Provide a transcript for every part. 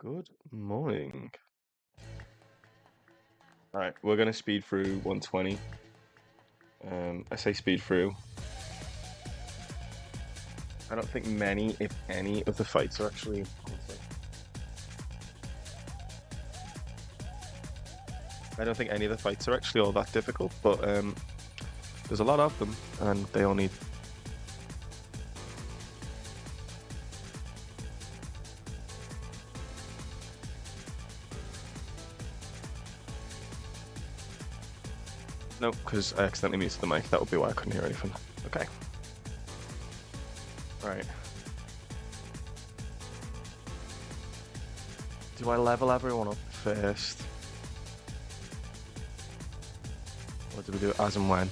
Good morning. All right, we're gonna speed through 120. I say speed through. I don't think many, if any, of the fights are actually. I don't think any of the fights are actually all that difficult, but there's a lot of them, and they all need. No, because I accidentally muted the mic. That would be why I couldn't hear anything. Okay. All right. Do I level everyone up first? Or do we do it as and when?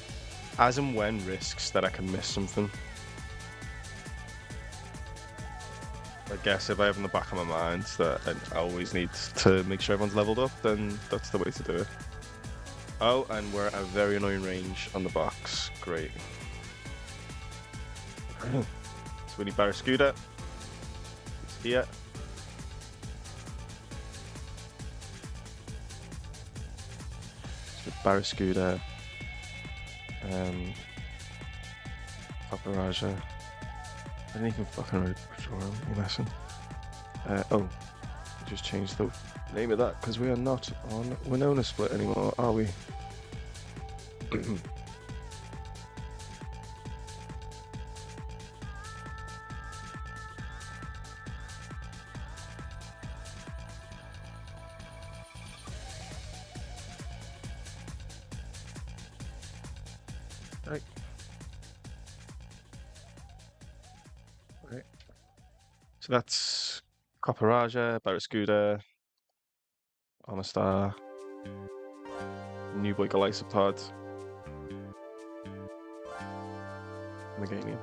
As and when risks that I can miss something. I guess if I have in the back of my mind that I always need to make sure everyone's leveled up, then that's the way to do it. Oh, and we're at a very annoying range on the box. Great. So we need Barraskewda. It's here. So Barraskewda. Paparaja. I didn't even fucking read Patrol, you lesson. Oh, we just changed the name of that because we are not on Winona Split anymore, are we? Right. Okay. So that's Copperajah, Barraskewda, Omastar, New Boy Golisopod, Meganium.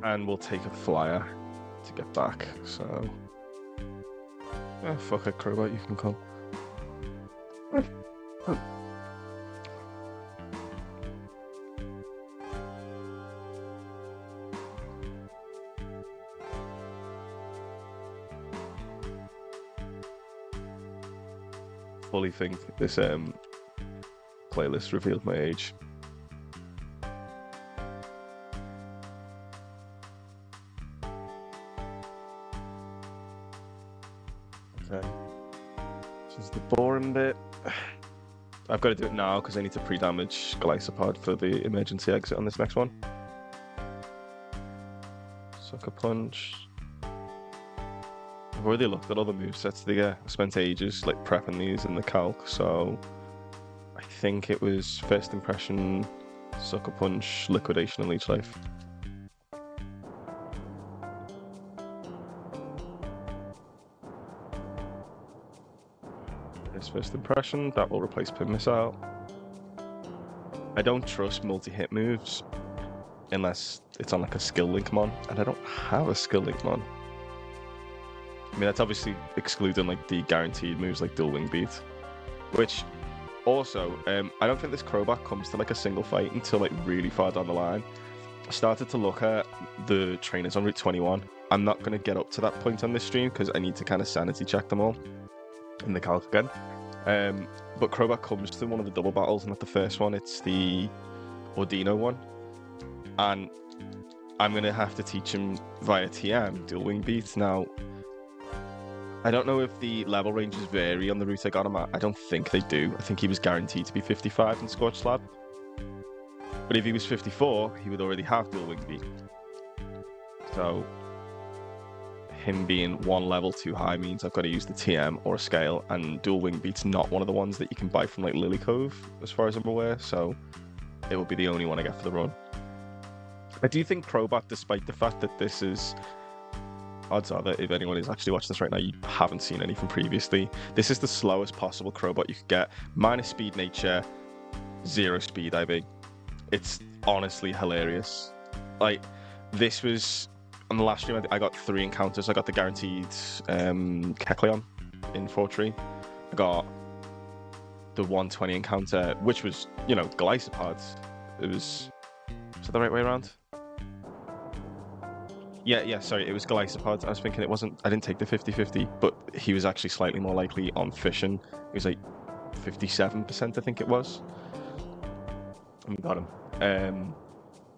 And we'll take a flyer to get back, so... fuck it, Crowbot, you can come. Fully think this playlist revealed my age. Okay. This is the boring bit. I've got to do it now because I need to pre-damage Golisopod for the emergency exit on this next one. Sucker Punch. I've already looked at all the movesets they get. I spent ages like prepping these in the calc, so I think it was First Impression, Sucker Punch, Liquidation, and Leech Life. There's First Impression, that will replace Pin Missile. I don't trust multi-hit moves unless it's on like a skill link mon, and I don't have a skill link mon. I mean, that's obviously excluding like the guaranteed moves like Dual Wing Beat, which also, I don't think this Crobat comes to like a single fight until like really far down the line. I started to look at the trainers on Route 21. I'm not going to get up to that point on this stream because I need to kind of sanity check them all in the calc again. But Crobat comes to one of the double battles, not the first one. It's the Ordino one. And I'm going to have to teach him via TM, Dual Wing Beat. Now, I don't know if the level ranges vary on the route I got him at. I don't think they do. I think he was guaranteed to be 55 in Scorched Slab. But if he was 54, he would already have Dual Wing Beat. So, him being one level too high means I've got to use the TM or a scale, and Dual Wing Beat's not one of the ones that you can buy from like Lily Cove, as far as I'm aware, so it will be the only one I get for the run. I do think Crobat, despite the fact that this is... Odds are that if anyone is actually watching this right now, you haven't seen anything previously. This is the slowest possible Crobat you could get. Minus speed nature, 0 speed IV. It's honestly hilarious. Like, this was... On the last stream, I got 3 encounters. I got the guaranteed Kecleon in Fortree. I got the 120 encounter, which was, you know, Golisopod. It was... Is that the right way around? Yeah, sorry, it was Golisopod. I was thinking it wasn't. I didn't take the 50-50, but he was actually slightly more likely on Fission. It was like 57%, I think it was. And we got him.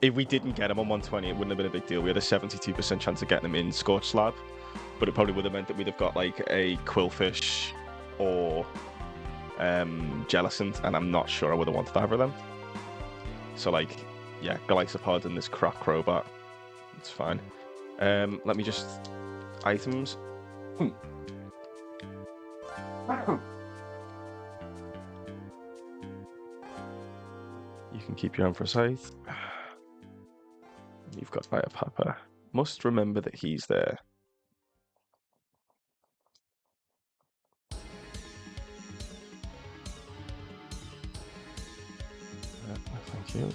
If we didn't get him on 120, it wouldn't have been a big deal. We had a 72% chance of getting him in Scorch Slab, but it probably would have meant that we'd have got like a Quillfish or Jellicent, and I'm not sure I would have wanted either of them. So like, yeah, Golisopod and this Croc Crobat, it's fine. Let me just items. You can keep your Ampharsite. You've got Fire Papa. Must remember that he's there. Thank you.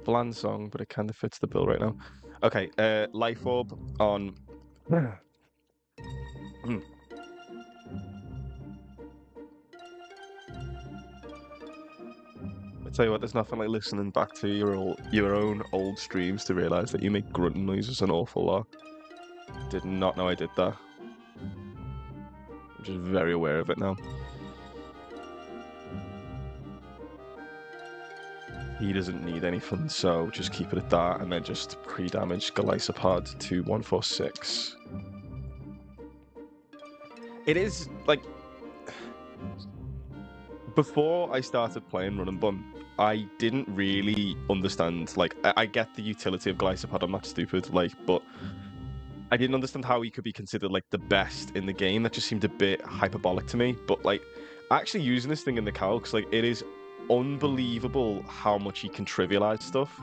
Bland song, but it kind of fits the bill right now. Okay, Life Orb on. I tell you what, there's nothing like listening back to your own old streams to realise that you make grunting noises an awful lot. Did not know I did that. I'm just very aware of it now. He doesn't need anything, so just keep it at that, and then just pre-damage Golisopod to 146. It is, like... Before I started playing Run and Bun, I didn't really understand, like, I get the utility of Golisopod, I'm not stupid, like, but I didn't understand how he could be considered, like, the best in the game. That just seemed a bit hyperbolic to me, but, like, actually using this thing in the calcs, like, it is unbelievable how much he can trivialize stuff,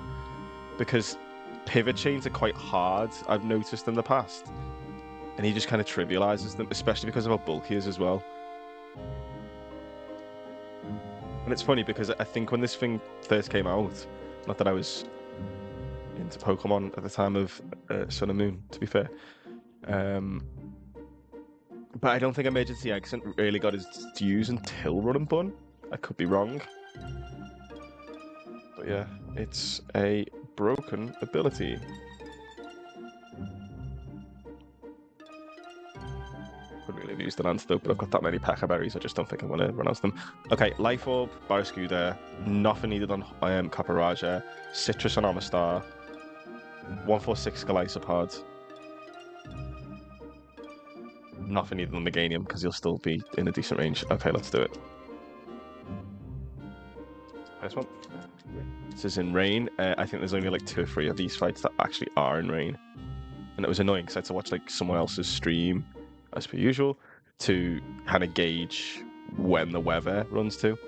because pivot chains are quite hard, I've noticed in the past, and he just kind of trivializes them, especially because of how bulky he is as well. And it's funny because I think when this thing first came out, not that I was into Pokemon at the time of Sun and Moon, to be fair, but I don't think Emergency Accent really got his dues until Run and Bun. I could be wrong. But yeah, it's a broken ability. Couldn't really have used an antidote, but I've got that many Pecha Berries, I just don't think I'm going to run out of them. Okay, Life Orb, Barraskewda, nothing needed on Caparaja, Citrus on Amistar, 146 Golisopod, nothing needed on Meganium because he'll still be in a decent range. Okay, let's do it. First one. This is in rain. I think there's only like 2 or 3 of these fights that actually are in rain. And it was annoying because I had to watch like someone else's stream, as per usual, to kind of gauge when the weather runs to.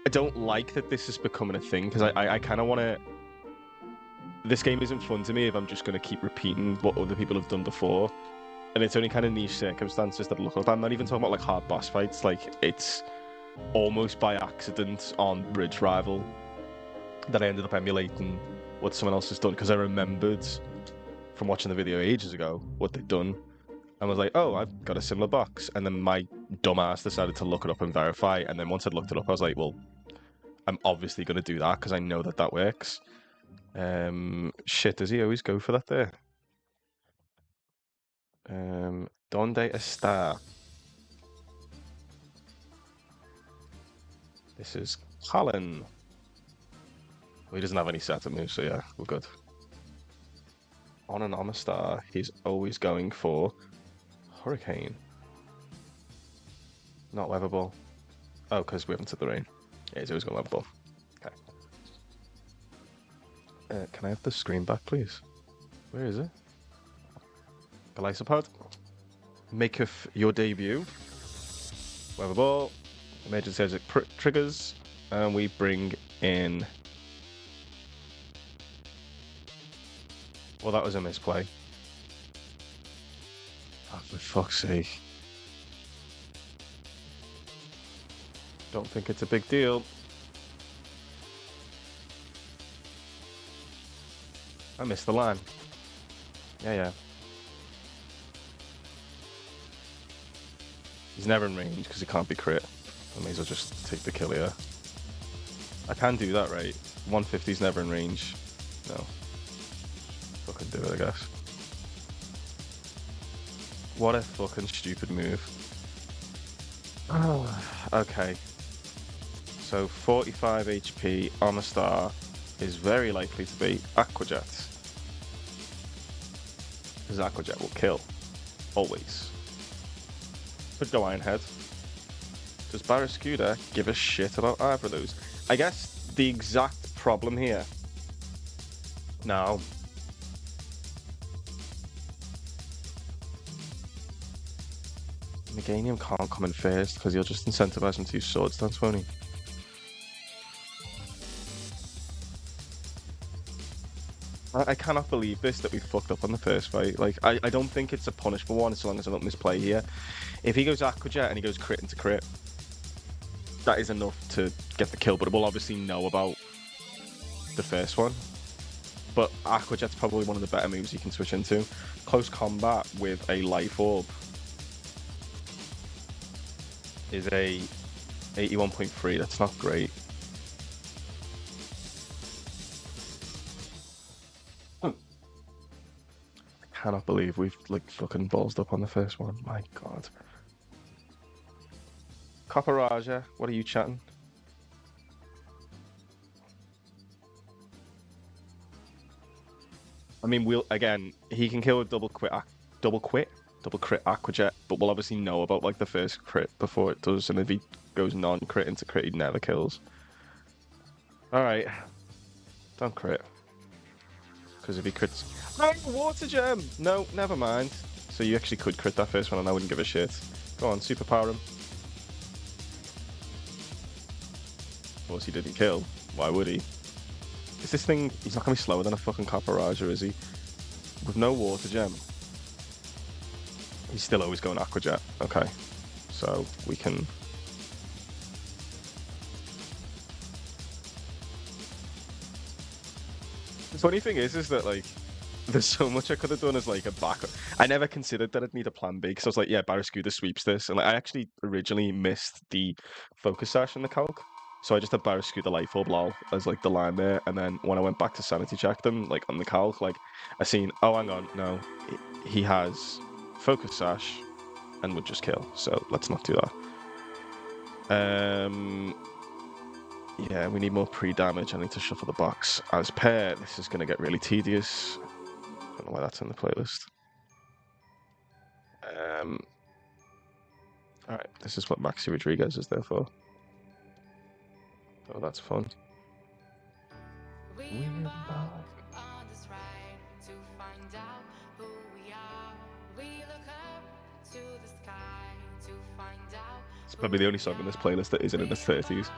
I don't like that this is becoming a thing, because I kind of want to... This game isn't fun to me if I'm just going to keep repeating what other people have done before. And it's only kind of niche circumstances that look like... I'm not even talking about like hard boss fights. Like, it's almost by accident on Bridge Rival that I ended up emulating what someone else has done, because I remembered from watching the video ages ago what they'd done. And was like, oh, I've got a similar box. And then my dumbass decided to look it up and verify. And then once I'd looked it up, I was like, well, I'm obviously going to do that because I know that that works. Shit, does he always go for that there? Donde está? This is Colin. Well, he doesn't have any setup moves, so yeah, we're good. On an Amistar, he's always going for Hurricane. Not Weather Ball. Oh, because we haven't said the rain. Yeah, he's always got Weather Ball. Okay. Can I have the screen back, please? Where is it? Golisopod. Maketh your debut. Weather Ball. Emergency Exit triggers. And we bring in... Well, that was a misplay. Oh, for fuck's sake. Don't think it's a big deal. I missed the line. Yeah. He's never in range because he can't be crit. I may as well just take the kill here. I can do that, right? 150's never in range. No. Fucking do it, I guess. What a fucking stupid move. Oh, okay. So 45 HP on a star is very likely to be Aquajet. Because Aquajet will kill. Always. Could go Ironhead. Does Barraskewda give a shit about either of those? I guess the exact problem here. No. Meganium can't come in first because he'll just incentivize him to use Swords Dance, won't he? I cannot believe this, that we fucked up on the first fight. Like, I don't think it's a punishable one as long as I don't misplay here. If he goes Aquajet and he goes crit into crit, that is enough to get the kill, but we'll obviously know about the first one. But Aquajet's probably one of the better moves you can switch into. Close combat with a Life Orb is a 81.3. That's not great. I cannot believe we've like fucking ballsed up on the first one. My god. Copperaja, what are you chatting? I mean, he can kill a double crit Aquajet, but we'll obviously know about like the first crit before it does, and if he goes non-crit into crit, he never kills. Alright. Don't crit. Because if he crits... No, Water Gem! No, never mind. So you actually could crit that first one and I wouldn't give a shit. Go on, superpower him. Of course he didn't kill. Why would he? Is this thing... He's not going to be slower than a fucking Copperaja, is he? With no Water Gem. He's still always going Aquajet. Okay. So we can... The funny thing is that like, there's so much I could have done as like a backup. I never considered that I'd need a plan B because I was like, yeah, Barraskewda sweeps this, and like, I actually originally missed the Focus Sash in the calc, so I just had Barraskewda Life Orb lol as like the line there, and then when I went back to sanity check them, like on the calc, like I seen, oh hang on, no, he has Focus Sash, and would just kill. So let's not do that. Yeah, we need more pre-damage. I need to shuffle the box. As per, this is going to get really tedious. I don't know why that's in the playlist. Alright, this is what Maxi Rodriguez is there for. Oh, that's fun. It's probably the only song in this playlist that isn't in the 30s.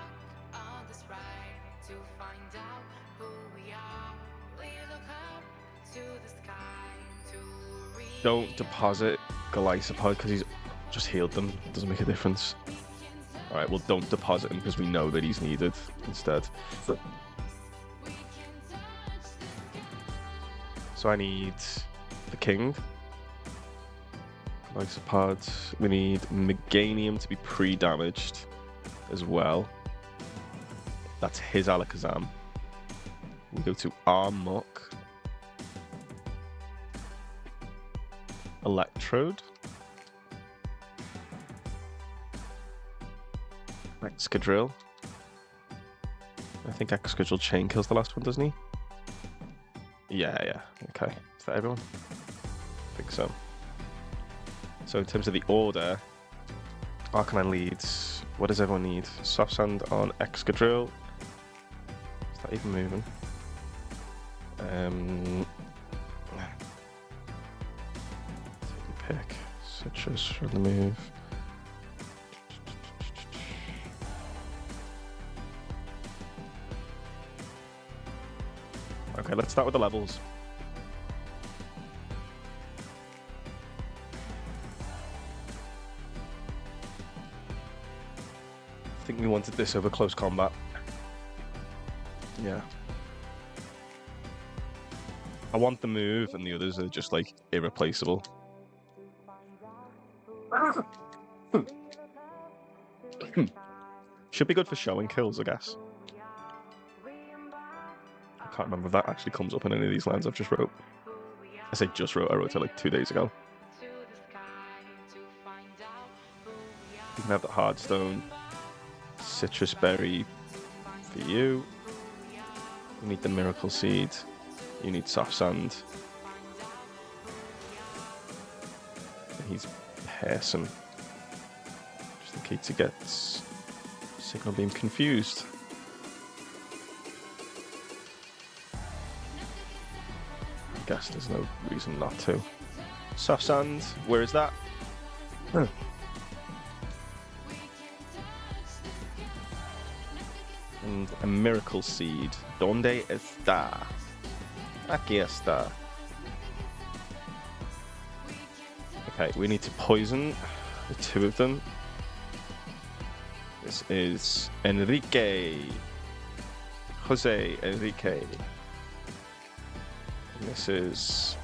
Don't deposit Golisopod because he's just healed them. It doesn't make a difference. Alright, well don't deposit him because we know that he's needed instead. So I need the king. Golisopod. We need Meganium to be pre-damaged as well. That's his Alakazam. We go to Armok. Electrode. Excadrill. I think Excadrill chain kills the last one, doesn't he? Yeah. Okay. Is that everyone? I think so. So in terms of the order, Arcanine leads. What does everyone need? Soft Sand on Excadrill. Is that even moving? Pick Citrus for the move. Okay, let's start with the levels. I think we wanted this over close combat. Yeah. I want the move, and the others are just like irreplaceable. Should be good for showing kills, I guess. I can't remember if that actually comes up in any of these lines I've just wrote. I say just wrote, I wrote it like 2 days ago. You can have the hardstone, citrus berry for you. You need the miracle seed. You need soft sand. And he's Pearson. Just in case he gets signal beam confused. I guess there's no reason not to. Soft sand, where is that? And a miracle seed. ¿Dónde está? Aquí está. Okay, we need to poison the two of them. This is Enrique. Jose Enrique. And this is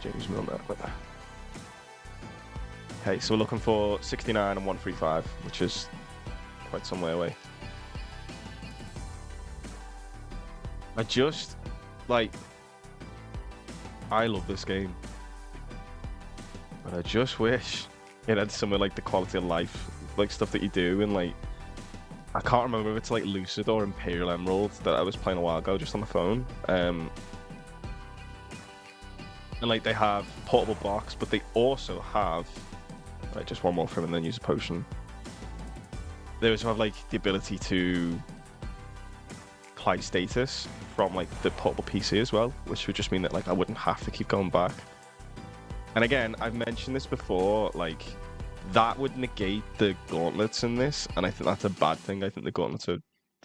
James Milner. Okay, so we're looking for 69 and 135, which is quite some way away. I just, like, I love this game. But I just wish it had some of, like, the quality of life, like, stuff that you do, and, like, I can't remember if it's, like, Lucid or Imperial Emerald that I was playing a while ago, just on the phone. And, like, they have portable box, but they also have, right, just one more for him and then use a potion. They also have, like, the ability to apply status from, like, the portable PC as well, which would just mean that, like, I wouldn't have to keep going back. And again, I've mentioned this before, like, that would negate the gauntlets in this, and I think that's a bad thing. I think the gauntlets are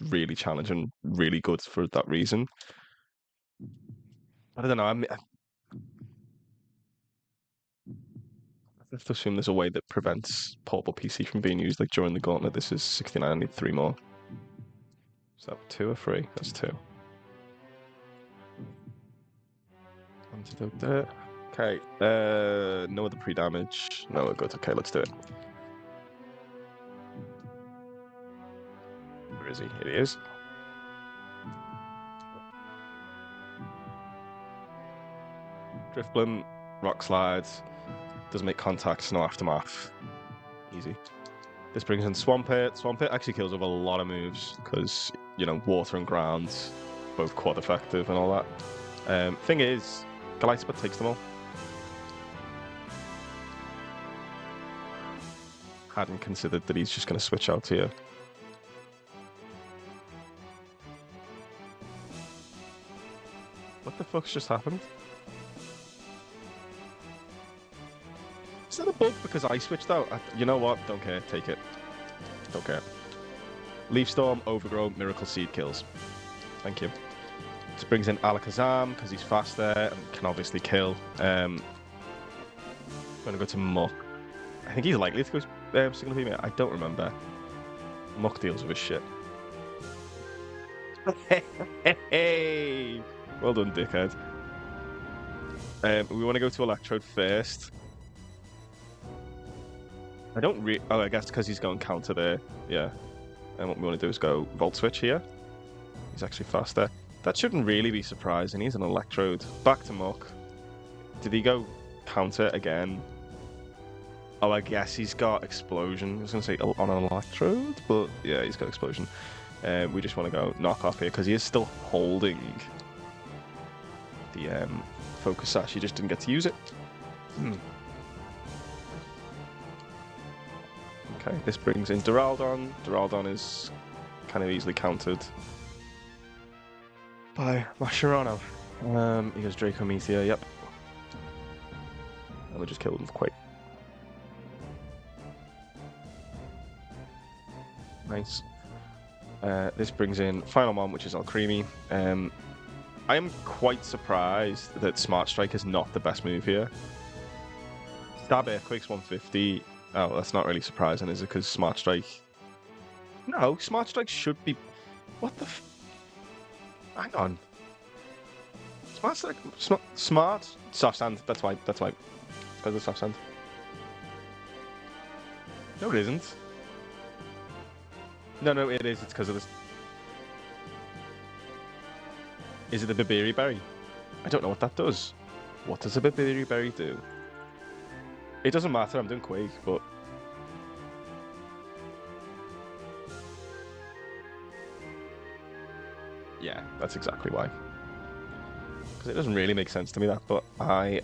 really challenging, really good for that reason. I don't know, I have to assume there's a way that prevents portable PC from being used, like, during the gauntlet. This is 69, I need 3 more. Is that 2 or 3? That's 2. Antidote there. Okay, no other pre-damage. No, we're good. Okay, let's do it. Where is he? Here he is. Driftbloom, rock slides, doesn't make contact, no aftermath. Easy. This brings in Swampert. Swampert actually kills over a lot of moves because, you know, water and ground, both quad effective and all that. Thing is, Galaxipod takes them all. Hadn't considered that he's just going to switch out here. What the fuck's just happened? Is that a bug because I switched out? You know what? Don't care. Take it. Don't care. Leaf Storm, Overgrow, Miracle Seed kills. Thank you. This brings in Alakazam because he's faster and can obviously kill. I'm going to go to Muck. I think he's likely to go single beam. I don't remember. Muck deals with his shit. Hey! Well done, dickhead. We want to go to Electrode first. I don't oh, I guess because he's going counter there. Yeah. And what we want to do is go Volt Switch here. He's actually faster. That shouldn't really be surprising. He's an Electrode. Back to Muck. Did he go counter again? Oh, I guess he's got Explosion. I was going to say on an Electrode, but yeah, he's got Explosion. We just want to go knock off here because he is still holding the Focus Sash. He just didn't get to use it. Okay, this brings in Duraludon. Duraludon is kind of easily countered by Mascherano. He has Draco Meteor, yep. And we just killed him with Quake. Nice. This brings in Final Mon, which is Alcremie. I am quite surprised that Smart Strike is not the best move here. Stab Earthquake's 150. Oh, that's not really surprising, is it? Because Smart Strike... No, Smart Strike should be... What the Hang on. Smart Strike... Smart... Soft Sand. That's why. That's why. Because of Soft Sand. No, it isn't. No, it is. It's because of this. Is it a Babiri Berry? I don't know what that does. What does a Babiri Berry do? It doesn't matter, I'm doing Quake, but... Yeah, that's exactly why. Because it doesn't really make sense to me, that, but I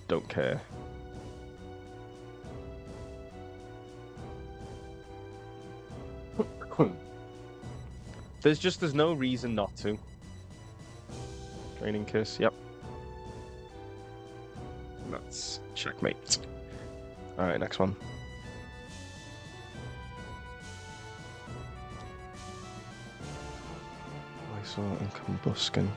don't care. There's no reason not to. Draining Kiss, yep. That's checkmate. Alright, next one. Glysaur and Combusken.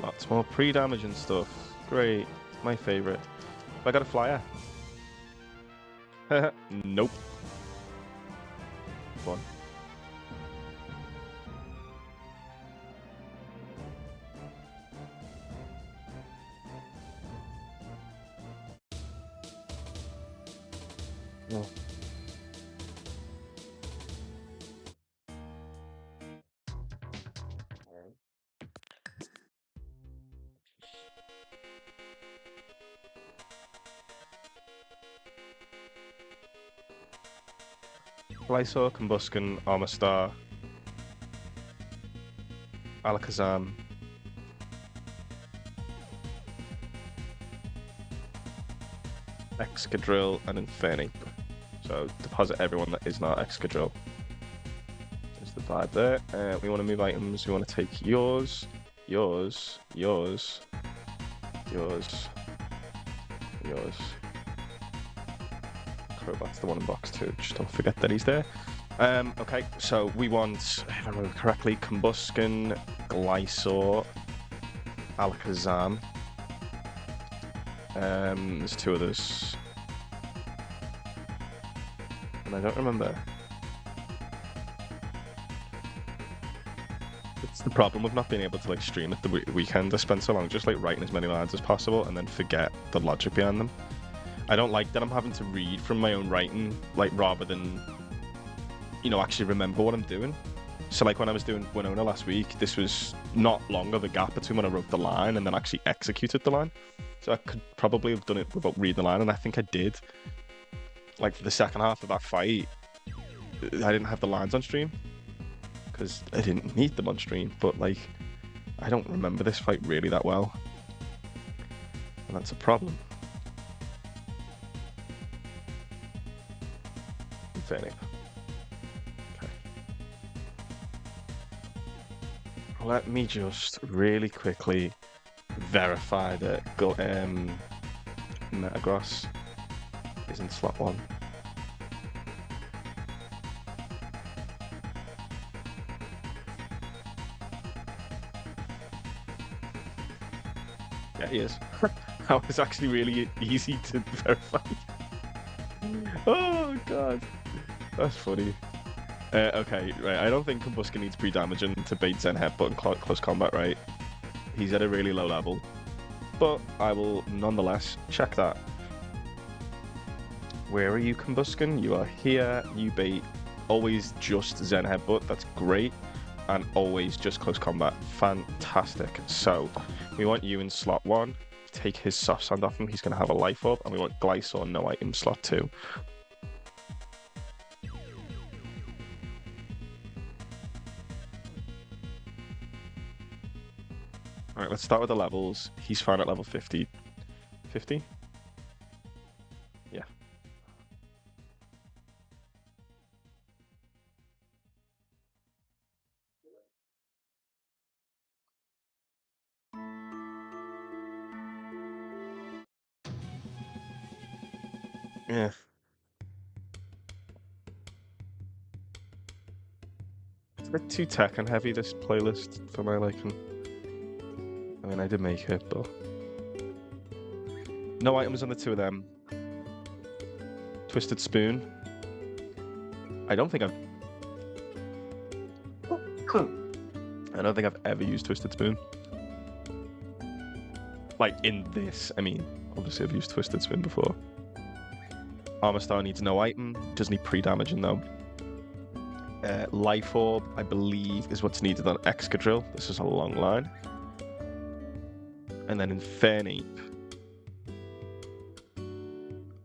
Lots more pre-damage and stuff. Great. My favourite. I got a flyer. Nope. One. No. Glysaur, Combusken, Armor-Star, Alakazam, Excadrill, and Infernape. So deposit everyone that is not Excadrill. There's the vibe there. We want to move items. We want to take yours, yours, yours, yours, yours. Crobat's the one in box 2. Just don't forget that he's there. Okay, so we want, if I remember correctly, Combusken, Glysaur, Alakazam. There's 2 others. And I don't remember. It's the problem with not being able to like stream at the weekend. I spend so long just like writing as many lines as possible and then forget the logic behind them. I don't like that I'm having to read from my own writing, like, rather than, you know, actually remember what I'm doing. So, like, when I was doing Winona last week, this was not long of a gap between when I wrote the line and then actually executed the line. So I could probably have done it without reading the line, and I think I did. Like, for the second half of that fight, I didn't have the lines on stream, because I didn't need them on stream, but, like, I don't remember this fight really that well. And that's a problem. Infernape. Okay. Let me just really quickly verify that Metagross is in slot 1. Yeah, he is. That was actually really easy to verify. Oh god. That's funny. Okay, right. I don't think Combusken needs pre-damaging to bait Zen Headbutt in close combat, right? He's at a really low level. But I will nonetheless check that. Where are you, Combusken? You are here. You bait always just Zen Headbutt. That's great. And always just close combat. Fantastic. So, we want you in slot 1. Take his Soft Sand off him. He's going to have a Life Orb. And we want Glysaur no item slot 2. Alright, let's start with the levels. He's fine at level 50. 50? Yeah. Yeah. It's a bit too tech and heavy, this playlist, for my liking. I mean, I did make it, but... No items on the 2 of them. Twisted Spoon. I don't think I've ever used Twisted Spoon. Like, in this, I mean, obviously I've used Twisted Spoon before. Armor-Star needs no item. Doesn't need pre-damaging, though. Life Orb, I believe, is what's needed on Excadrill. This is a long line. And then Infernape.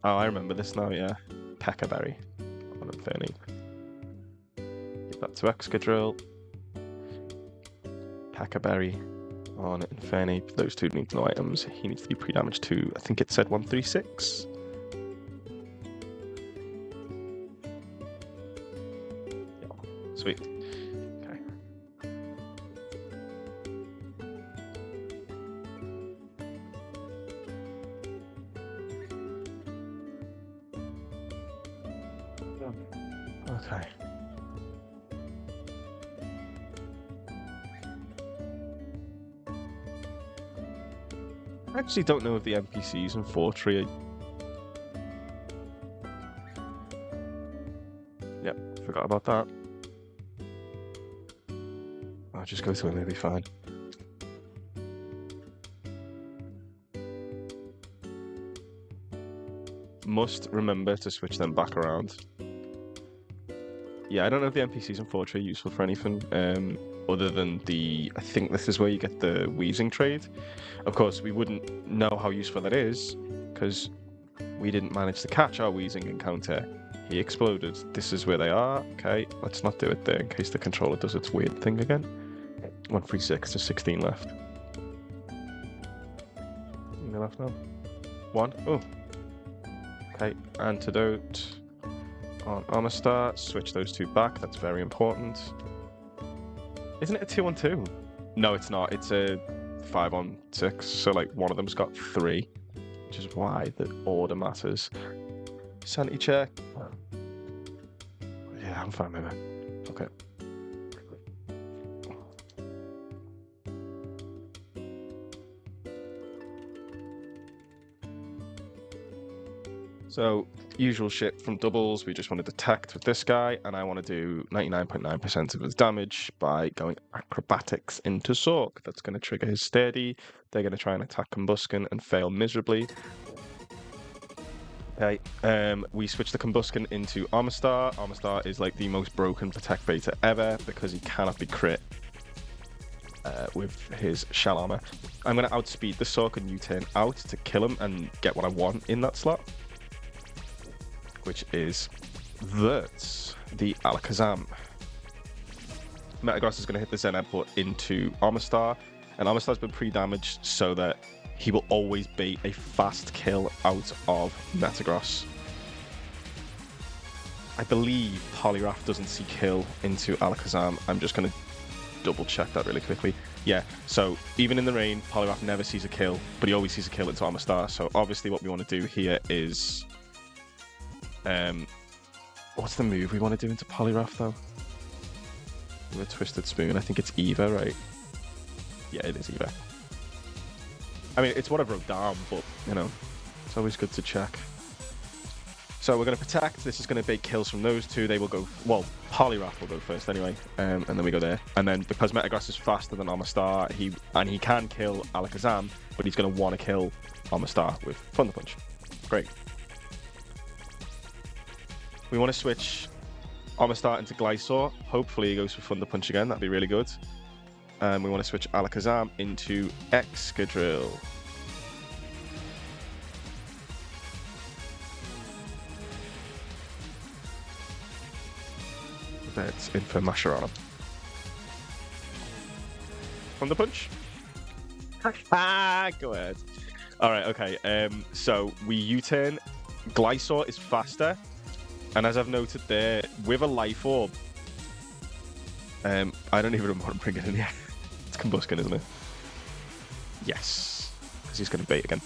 Oh, I remember this now, yeah. Pekka Berry on Infernape. Give that to Excadrill. Pekka Berry on Infernape. Those two need no items. He needs to be pre-damaged to, I think it said 136. Yeah, sweet. Okay. Okay. I actually don't know if the NPCs in Fortree are... Yep, forgot about that. I'll just go through and it'll be fine. Must remember to switch them back around. Yeah, I don't know if the NPCs in Fortree are useful for anything other than the... I think this is where you get the Weezing trade. Of course, we wouldn't know how useful that is because we didn't manage to catch our Weezing encounter. He exploded. This is where they are. Okay, let's not do it there in case the controller does its weird thing again. 136 to 16 left. How many left now? 1. Oh. Okay, Antidote on Armor-Star. Switch those two back. That's very important. Isn't it a 2-on-2? No, it's not. It's a 5-on-6. So, like, one of them's got 3, which is why the order matters. Sanity check. Yeah, I'm fine with it. Okay. So, usual shit from doubles. We just want to detect with this guy, and I want to do 99.9% of his damage by going acrobatics into Sork. That's going to trigger his Sturdy. They're going to try and attack Combusken and fail miserably. Okay, we switch the Combusken into Armor-Star. Armor-Star is like the most broken Protect Beta ever because he cannot be crit with his Shell Armor. I'm going to outspeed the Sork and U-turn out to kill him and get what I want in that slot, which is the Alakazam. Metagross is going to hit the Zen Output into Armor-Star, and Armor-Star's been pre-damaged so that he will always be a fast kill out of Metagross. I believe Poliwrath doesn't see kill into Alakazam. I'm just going to double check that really quickly. Yeah, so even in the rain, Poliwrath never sees a kill, but he always sees a kill into Armor-Star. So obviously what we want to do here is... what's the move we want to do into Poliwrath, though? With Twisted Spoon, I think it's Eva, right? Yeah, it is Eva. I mean, it's what I wrote down, but, you know, it's always good to check. So we're going to protect. This is going to be kills from those two. They will go... Well, Poliwrath will go first anyway, and then we go there. And then because Metagross is faster than Armor-Star, he can kill Alakazam, but he's going to want to kill Armor-Star with Thunder Punch. Great. We want to switch Armor-Star into Glysaur. Hopefully he goes for Thunder Punch again. That'd be really good. And we want to switch Alakazam into Excadrill. That's Infermasher on him. Thunder Punch? Go ahead. Alright, okay. So we U-turn. Glysaur is faster. And as I've noted there, with a Life Orb, I don't even remember what I'm bringing in yet. It's Combusken, isn't it? Yes. Because he's going to bait again.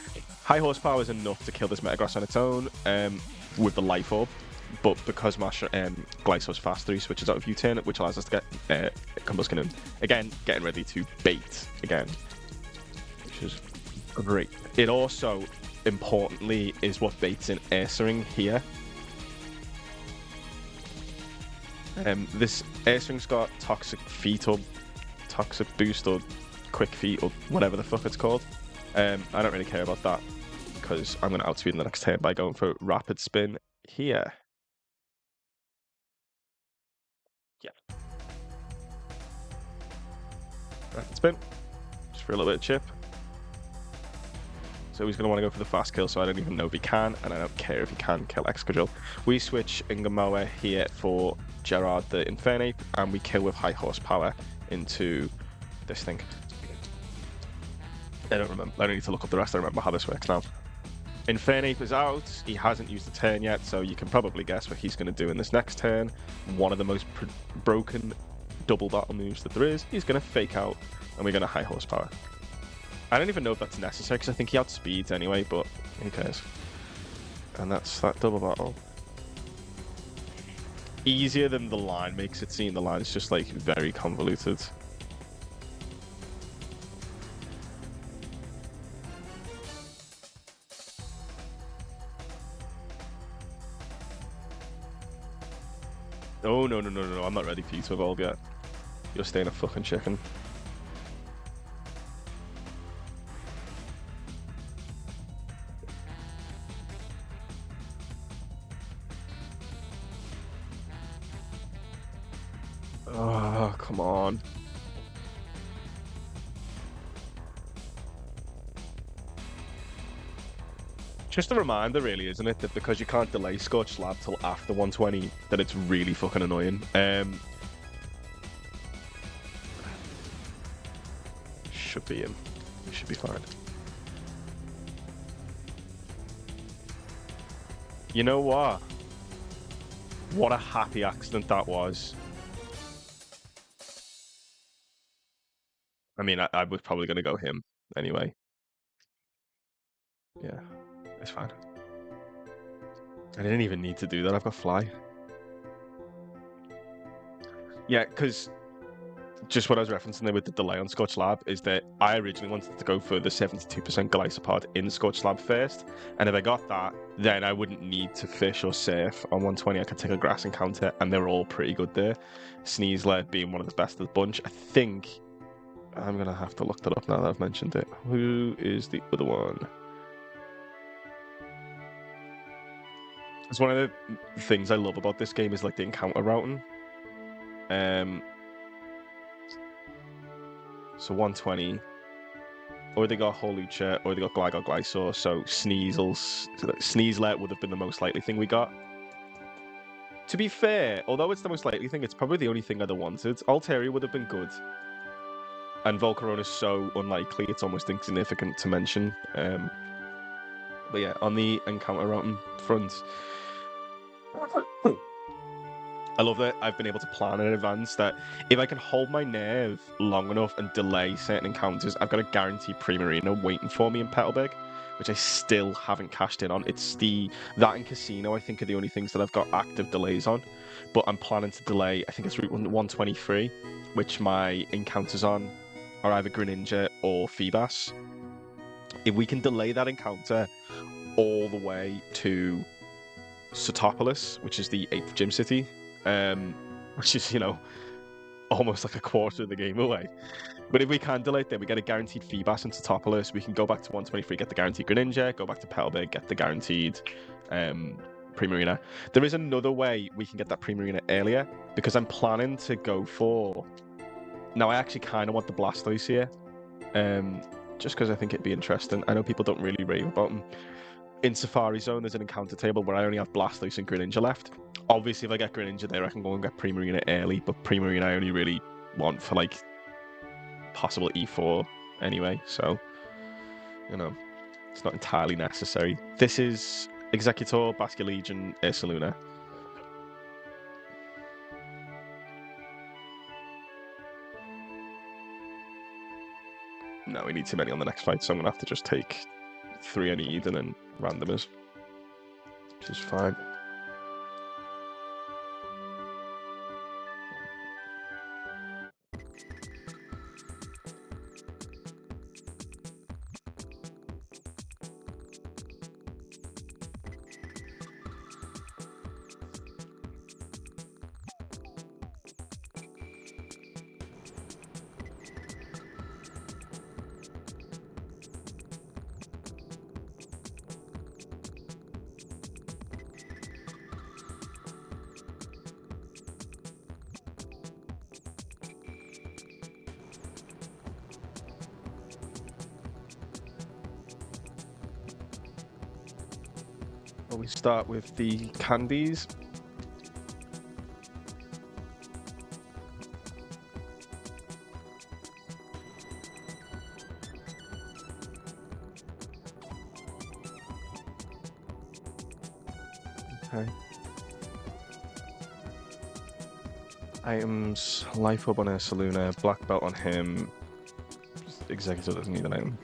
High horsepower is enough to kill this Metagross on its own with the Life Orb. But because Glysaur's faster, he switches out of U-turn, which allows us to get Combusken in. Again, getting ready to bait again. Which is great. It also, importantly, is what baits in Ursaring here. This Ursaring's got Toxic Feet or Toxic Boost or Quick Feet or whatever the fuck it's called. I don't really care about that because I'm going to outspeed in the next turn by going for Rapid Spin here. Yeah. Rapid spin. Just for a little bit of chip. So he's going to want to go for the fast kill, so I don't even know if he can, and I don't care if he can kill Excadrill. We switch Ingamoa here for Gerard the Infernape, and we kill with high horsepower into this thing. I don't remember. I don't need to look up the rest. I remember how this works now. Infernape is out. He hasn't used the turn yet, so you can probably guess what he's going to do in this next turn. One of the most broken double battle moves that there is. He's going to fake out, and we're going to high horsepower. I don't even know if that's necessary, because I think he outspeeds anyway, but who cares? And that's that double battle. Easier than the line makes it seem. The line is just, like, very convoluted. Oh, no, I'm not ready for you to evolve yet. You're staying a fucking chicken. Oh, come on. Just a reminder, really, isn't it, that because you can't delay Scorched Lab till after 120, that it's really fucking annoying. Should be in. We should be fine. You know what? What a happy accident that was. I mean, I was probably going to go him anyway. Yeah, it's fine. I didn't even need to do that. I've got Fly. Yeah, because just what I was referencing there with the delay on Scorched Lab is that I originally wanted to go for the 72% Golisopod in Scorched Lab first, and if I got that, then I wouldn't need to fish or surf on 120. I could take a grass encounter, and they're all pretty good there. Sneasler being one of the best of the bunch. I think I'm going to have to look that up now that I've mentioned it. Who is the other one? It's one of the things I love about this game is like the encounter routing. So 120, or they got Holucha, or they got Gligar Glysaur, so Sneasler would have been the most likely thing we got. To be fair, although it's the most likely thing, it's probably the only thing I'd have wanted. Altaria would have been good. And Volcarona is so unlikely, it's almost insignificant to mention. But yeah, on the encounter routing front, I love that I've been able to plan in advance that if I can hold my nerve long enough and delay certain encounters, I've got a guaranteed Primarina waiting for me in Petalburg, which I still haven't cashed in on. It's that and Casino, I think, are the only things that I've got active delays on. But I'm planning to delay, I think it's Route 123, which my encounters on are either Greninja or Feebas. If we can delay that encounter all the way to Sotopolis, which is the 8th gym city, which is, almost like a quarter of the game away. But if we can delay it, then we get a guaranteed Feebas into Topolis. We can go back to 123, get the guaranteed Greninja, go back to Petalburg, get the guaranteed Primarina. There is another way we can get that Primarina earlier, because I'm planning to go for... Now, I actually kind of want the Blastoise here, just because I think it'd be interesting. I know people don't really rave about them. In Safari Zone, there's an encounter table where I only have Blastoise and Greninja left. Obviously, if I get Greninja there, I can go and get Primarina early, but Primarina I only really want for, like, possible E4 anyway, so, it's not entirely necessary. This is Executor, Basculegion, Ursaluna. No, we need too many on the next fight, so I'm going to have to just take 3 I need and then randomers, which is fine. Well, we start with the candies. Okay. Items, life up on Ursaluna, black belt on him. Executor doesn't need an item.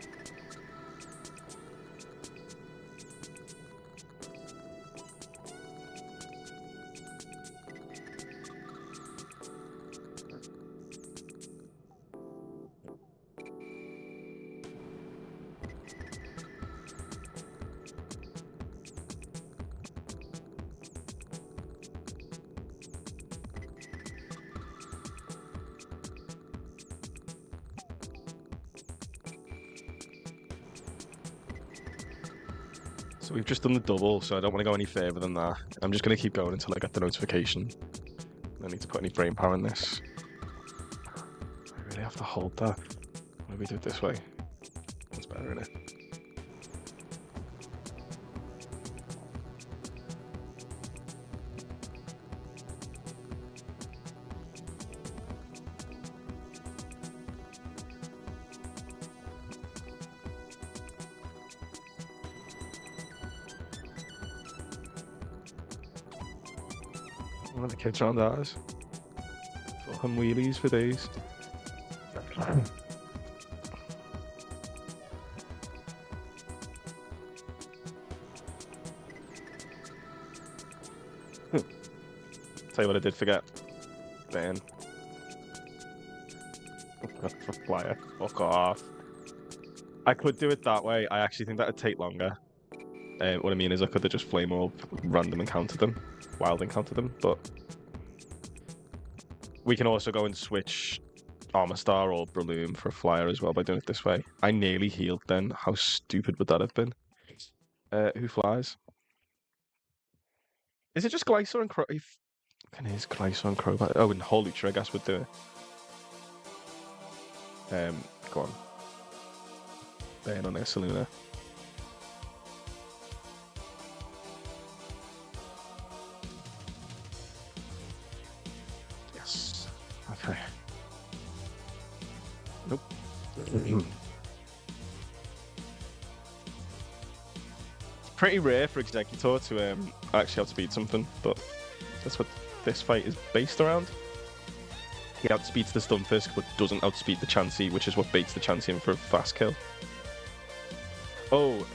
So we've just done the double, so I don't want to go any further than that. I'm just going to keep going until I get the notification. I don't need to put any brain power in this. I really have to hold that. Maybe do it this way. That's better, isn't it? One of the kids around ours. Fucking wheelies for days. Tell you what I did forget. Ben. For flyer. Fuck off. I could do it that way. I actually think that'd take longer. What I mean is I could have just flame orb, random encountered them, wild encountered them, but we can also go and switch Armor Star or Breloom for a flyer as well by doing it this way. I nearly healed then. How stupid would that have been? Who flies? Is it just Glycer and Crow? It is Glycer and Crobat. Oh, and Holucha, I guess, would do it. Go on. Burn on Ursaluna. Yes. Okay. Nope. Pretty rare for Executor to actually outspeed something, but that's what this fight is based around. He outspeeds the Stunfisk, but doesn't outspeed the Chansey, which is what baits the Chansey in for a fast kill. Oh,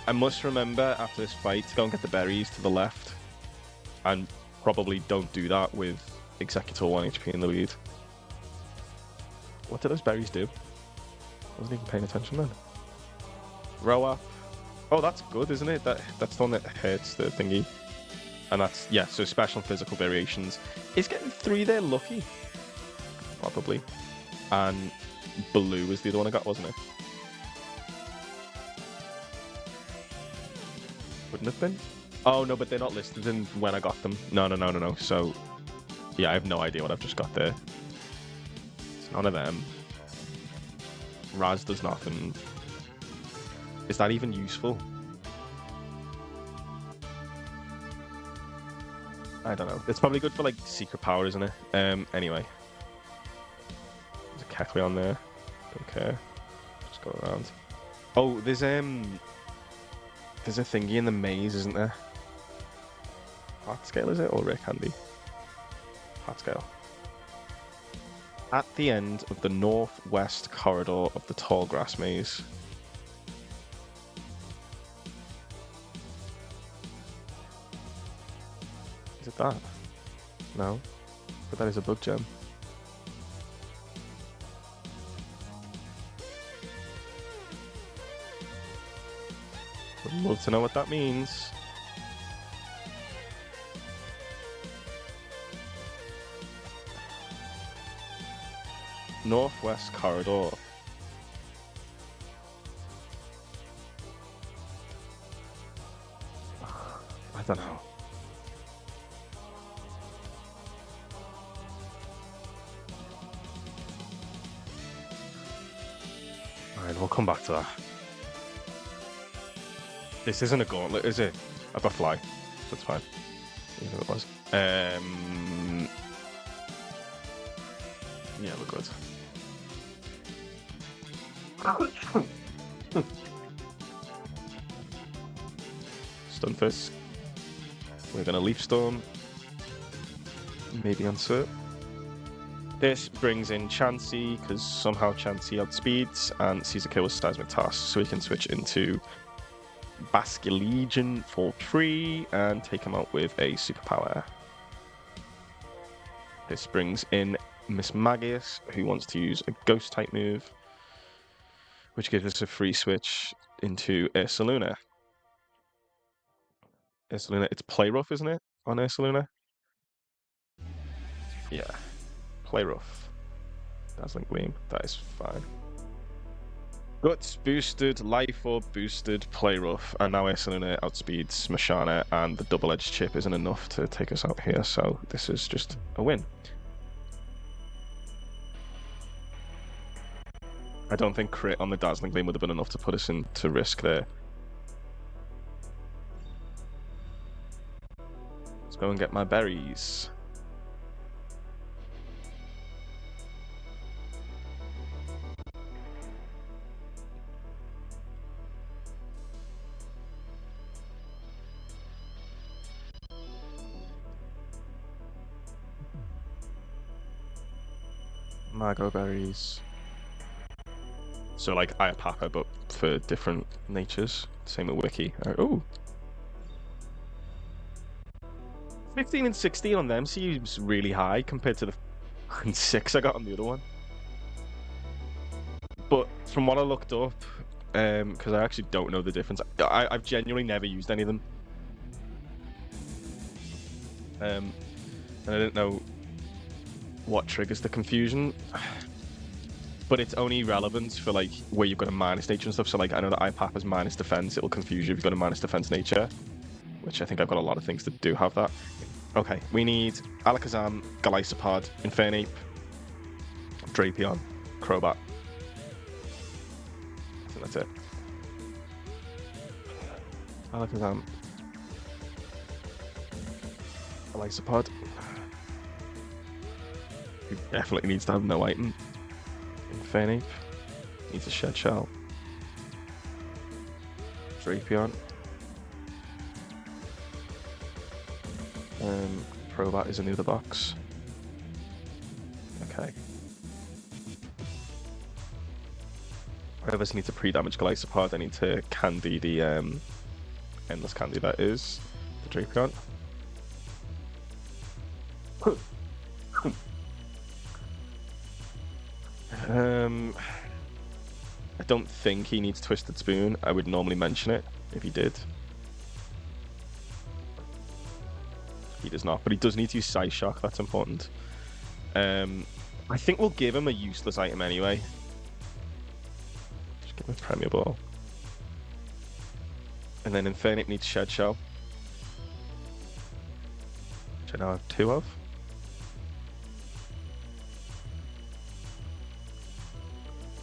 I must remember after this fight to go and get the berries to the left, and probably don't do that with Executor 1 HP in the lead. What do those berries do? I wasn't even paying attention then. Row up. Oh, that's good, isn't it? That's the one that hurts the thingy. And that's, yeah, so special and physical variations. Is getting 3 there lucky? Probably. And blue was the other one I got, wasn't it? Wouldn't have been? Oh, no, but they're not listed in when I got them. No. So, yeah, I have no idea what I've just got there. It's none of them. Raz does nothing. Is that even useful? I don't know. It's probably good for, like, secret power, isn't it? Anyway. There's a Kecleon on there. Don't care. Just go around. Oh, there's a thingy in the maze, isn't there? Hot scale, is it? Or rare candy? Hot scale. At the end of the northwest corridor of the tall grass maze. Is it that? No. But that is a bug gem. Would love to know what that means. Northwest corridor. I don't know. Alright, we'll come back to that. This isn't a gauntlet, is it? I've got fly. That's fine. Even if it was. Yeah, we're good. Stunfisk. We're gonna Leaf Storm. Maybe Answer. This brings in Chansey, because somehow Chansey outspeeds, and Caesar kill with Seismic Toss, so we can switch into Basculegion for free and take him out with a superpower. This brings in Miss Magius, who wants to use a Ghost type move, which gives us a free switch into Ursaluna. Ursaluna, it's Play Rough, isn't it, on Ursaluna? Yeah, Play Rough. Dazzling Gleam, that is fine. Guts boosted, Life Orb boosted, Play Rough, and now Ursaluna outspeeds Smoshana, and the double-edged chip isn't enough to take us out here, so this is just a win. I don't think crit on the Dazzling Gleam would have been enough to put us into risk there. Let's go and get my berries. Mago berries. So like Iapapa, but for different natures. Same with Wiki. Oh. 15 and 16 on them seems really high compared to the 6 I got on the other one. But from what I looked up, because I actually don't know the difference, I've genuinely never used any of them. And I didn't know what triggers the confusion. But it's only relevant for like where you've got a minus nature and stuff. So like I know that IPAP has minus defense, it'll confuse you if you've got a minus defense nature. Which I think I've got a lot of things that do have that. Okay, we need Alakazam, Golisopod, Infernape, Drapion, Crobat. I think that's it. Alakazam, Golisopod. He definitely needs to have no item. Infernape needs a Shed Shell. Drapion. Crobat is in the other box. Okay. I obviously need to pre-damage Golisopod. I need to candy the endless candy that is the Drapion. I don't think he needs Twisted Spoon. I would normally mention it if he did. He does not, but he does need to use Psyshock. That's important. I think we'll give him a useless item anyway. Just give him a Premier Ball. And then Infernape needs Shed Shell, which I now have 2 of.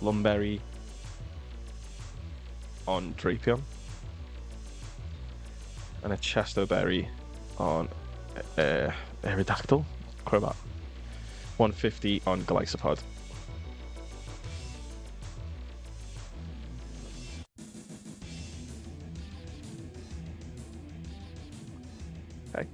Lumberry on Drapion. And a Chesto Berry on Aerodactyl, Crobat. 150 on Golisopod. Okay.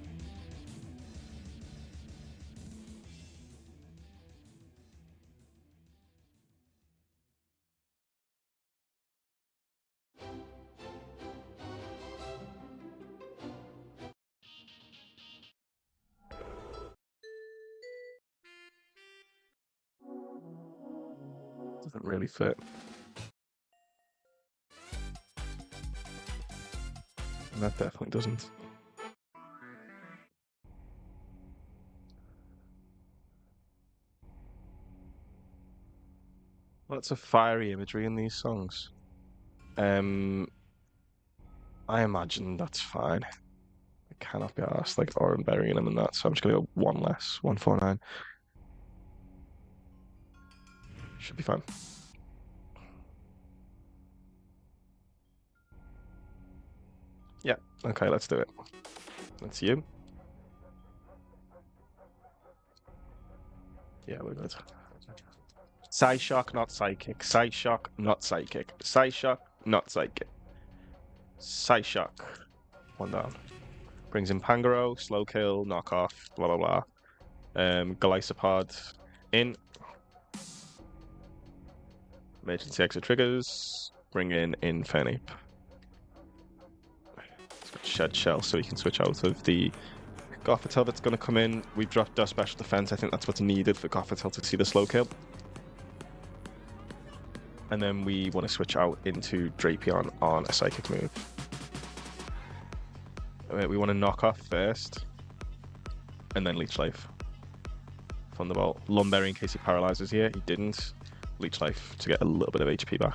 Doesn't really fit. And that definitely doesn't. Lots of fiery imagery in these songs. I imagine that's fine. I cannot be asked like Oran burying him and that, so I'm just gonna go 1 less, 149. Should be fine. Yeah. Okay, let's do it. That's you. Yeah, we're good. Psyshock, not psychic. Psyshock, not psychic. Psyshock, not psychic. Psyshock. One down. Brings in Pangoro, slow kill, knockoff, blah blah blah. Golisopod in. Emergency exit triggers. Bring in Infernape. Shed Shell so we can switch out of the Gothitelle that's going to come in. We've dropped our special defense. I think that's what's needed for Gothitelle to see the slow kill. And then we want to switch out into Drapion on a psychic move. We want to knock off first, and then Leech Life. Thunderbolt. Lumberry in case he paralyzes here. He didn't. Leech Life to get a little bit of HP back.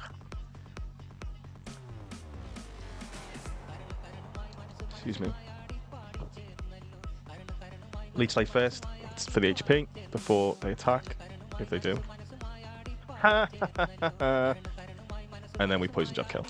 Excuse me. Leech Life first. It's for the HP before they attack, if they do. And then we Poison Jab kill.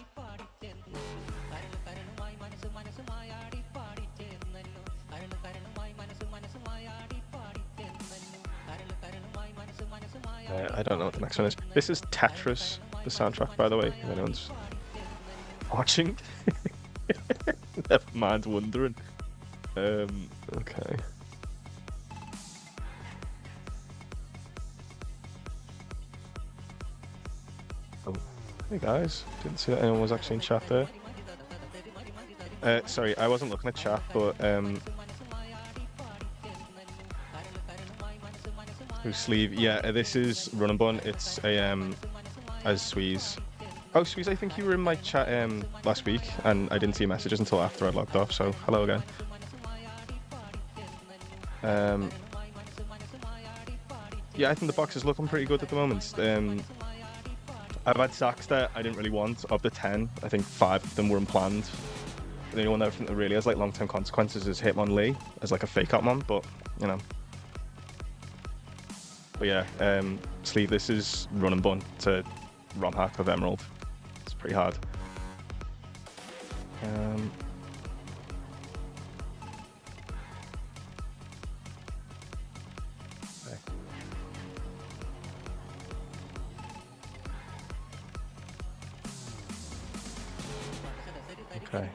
I don't know what the next one is. This is Tetris, the soundtrack, by the way, if anyone's watching. Never mind wondering. Okay. Oh, hey guys. Didn't see that anyone was actually in chat there. Sorry, I wasn't looking at chat, but who's sleeve? Yeah, this is Run and Bun. It's a as Sweeze. Oh, Sweeze, I think you were in my chat last week, and I didn't see your messages until after I'd logged off. So hello again. Yeah, I think the box is looking pretty good at the moment. I've had sacks that I didn't really want. Of the 10, I think 5 of them were unplanned. The only one that I think that really has like long-term consequences is Hitmonlee as like a fake Hitmon, but you know. But yeah, sleeve. This is Run and Bun to ROM hack of Emerald. It's pretty hard. Okay.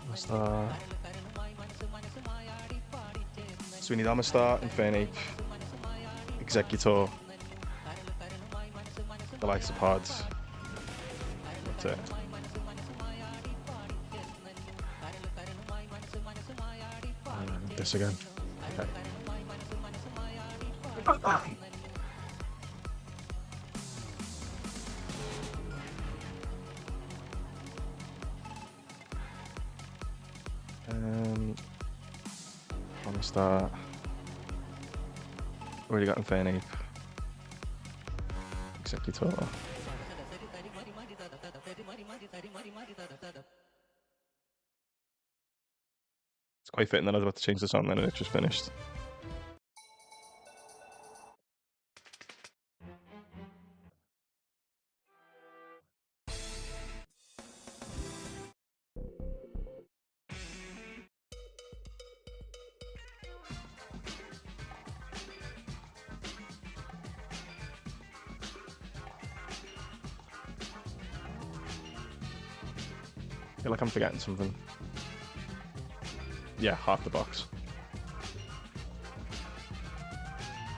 Amistar. So we need Amistar, Infernape, Executor, Golisopod. That's it. This again. Okay. Amistar. Already got Infernape. Executor. It's quite fitting that I was about to change the song then and it just finished. I feel like I'm forgetting something. Yeah, half the box.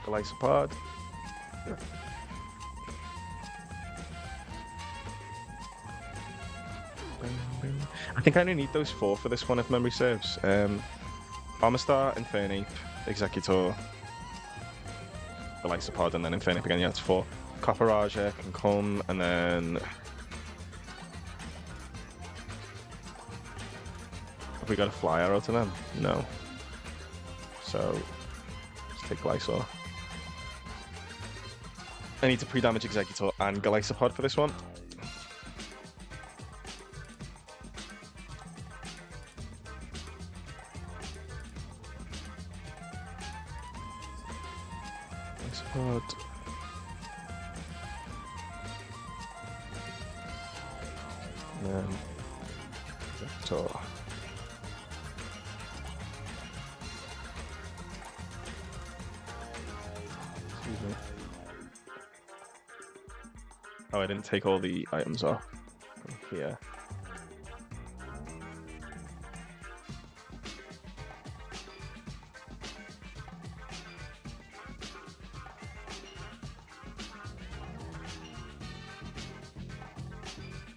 Golisopod. I think I only need those 4 for this one if memory serves. Amistar, Infernape, Executor, Golisopod, and then Infernape again. Yeah, it's 4. Copperajah can come, and then have we got a fly arrow to them? No. So let's take Glysaur. I need to pre-damage Executor and Golisopod for this one. God. And then Executor. Excuse me. Oh, I didn't take all the items off from here.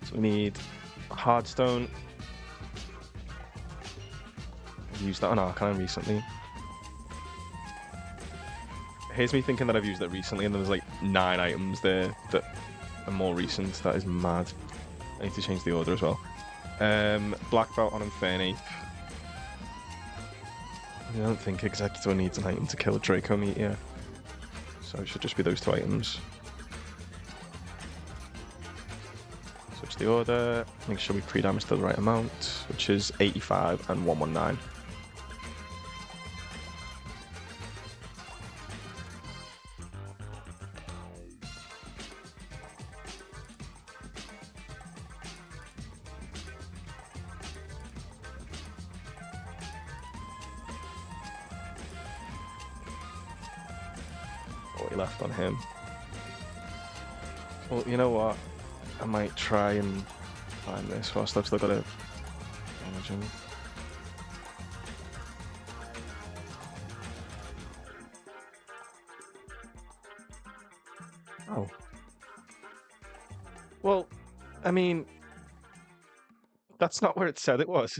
So we need Hardstone. I've used that on Arcanine recently. Here's me thinking that I've used that recently, and there's like 9 items there that are more recent. That is mad. I need to change the order as well. Black Belt on Infernape. I don't think Executor needs an item to kill a Draco Meteor. So it should just be those 2 items. Switch the order. Make sure we pre-damage the right amount, which is 85 and 119. What left on him. Well, you know what? I might try and find this whilst I've still got to damage him. Oh. Well, I mean, that's not where it said it was.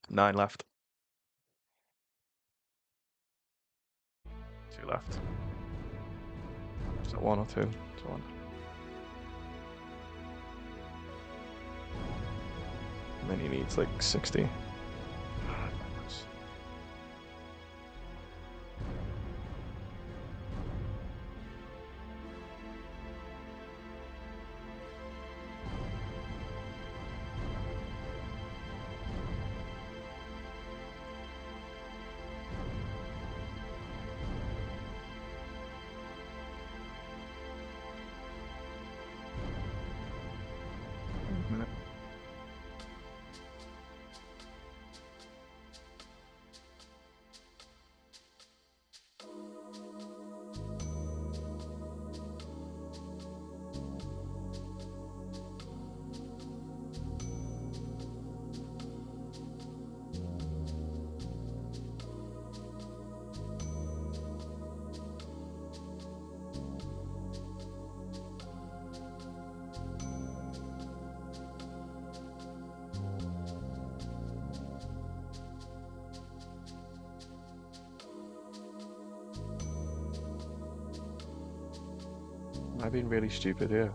9 left. 2 left. Is that 1 or 2? It's 1. And then he needs like 60. Minute. I've been really stupid here.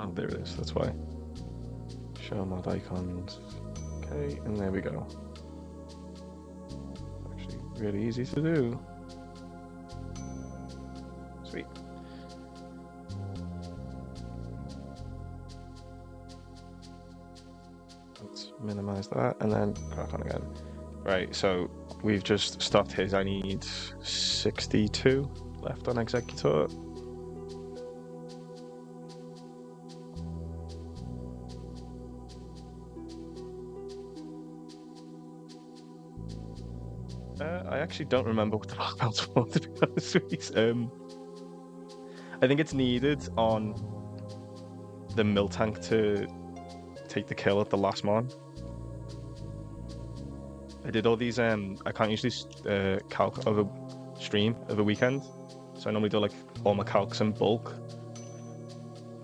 Oh, there it is. That's why. Show mod icons. Okay, and there we go. Actually, really easy to do. Sweet. Let's minimize that and then crack on again. Right, so we've just stopped his. I need 62 left on Executor. I actually don't remember what the black belts were, to be honest with you. I think it's needed on the Miltank to take the kill at the last mon. I did all these, I can't usually calc over stream over weekend, so I normally do like all my calcs in bulk.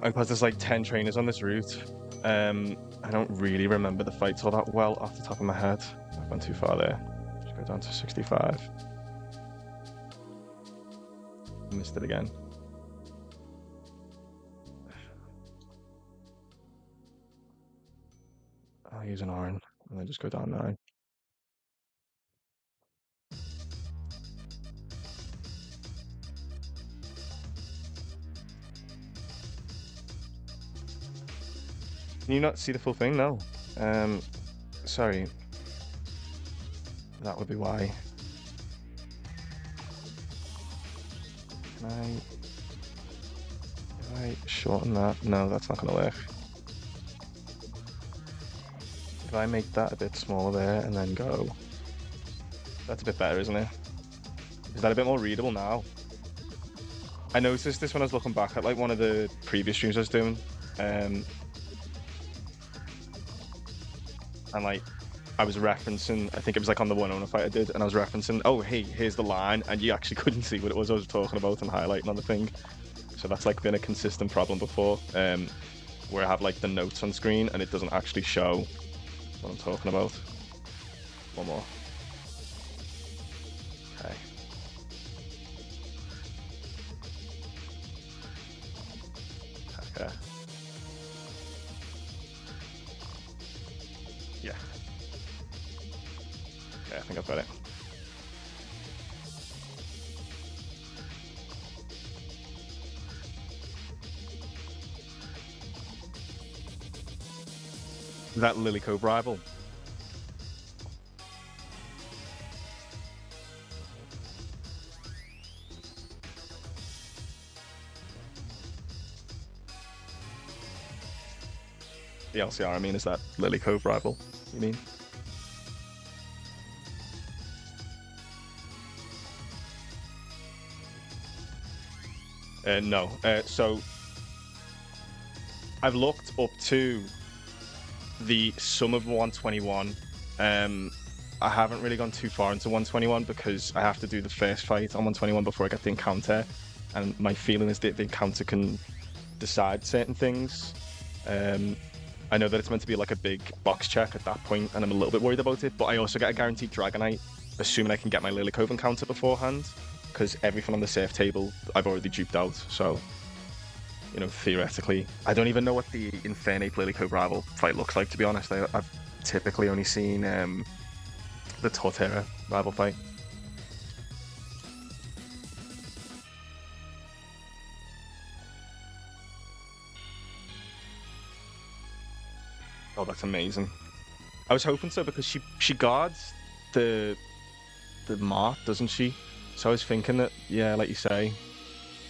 And because there's like 10 trainers on this route, I don't really remember the fights all that well off the top of my head. I've gone too far there. Just go down to 65. Missed it again. I'll use an iron and then just go down 9. Can you not see the full thing? No. Sorry. That would be why. Can I shorten that? No, that's not gonna work. If I make that a bit smaller there and then go... That's a bit better, isn't it? Is that a bit more readable now? I noticed this when I was looking back at like one of the previous streams I was doing. And like, I was referencing, I think it was like on the one owner fight I did, and I was referencing, oh, hey, here's the line, and you actually couldn't see what it was I was talking about and highlighting on the thing. So that's like been a consistent problem before, where I have like the notes on screen and it doesn't actually show what I'm talking about. One more. Okay. Okay. Yeah. Okay, I think I've got it. That Lily Cove rival. The LCR, I mean, is that Lily Cove rival, you mean? No. So I've looked up to the sum of 121. I haven't really gone too far into 121 because I have to do the first fight on 121 before I get the encounter, and my feeling is that the encounter can decide certain things. I know that it's meant to be like a big box check at that point, and I'm a little bit worried about it, but I also get a guaranteed Dragonite, assuming I can get my Lily Cove encounter beforehand, because everything on the safe table I've already duped out, so, you know, theoretically. I don't even know what the Infernape Lily Cove rival fight looks like, to be honest. I've typically only seen the Torterra rival fight. Oh, that's amazing. I was hoping so because she guards the mart, doesn't she? So I was thinking that, yeah, like you say,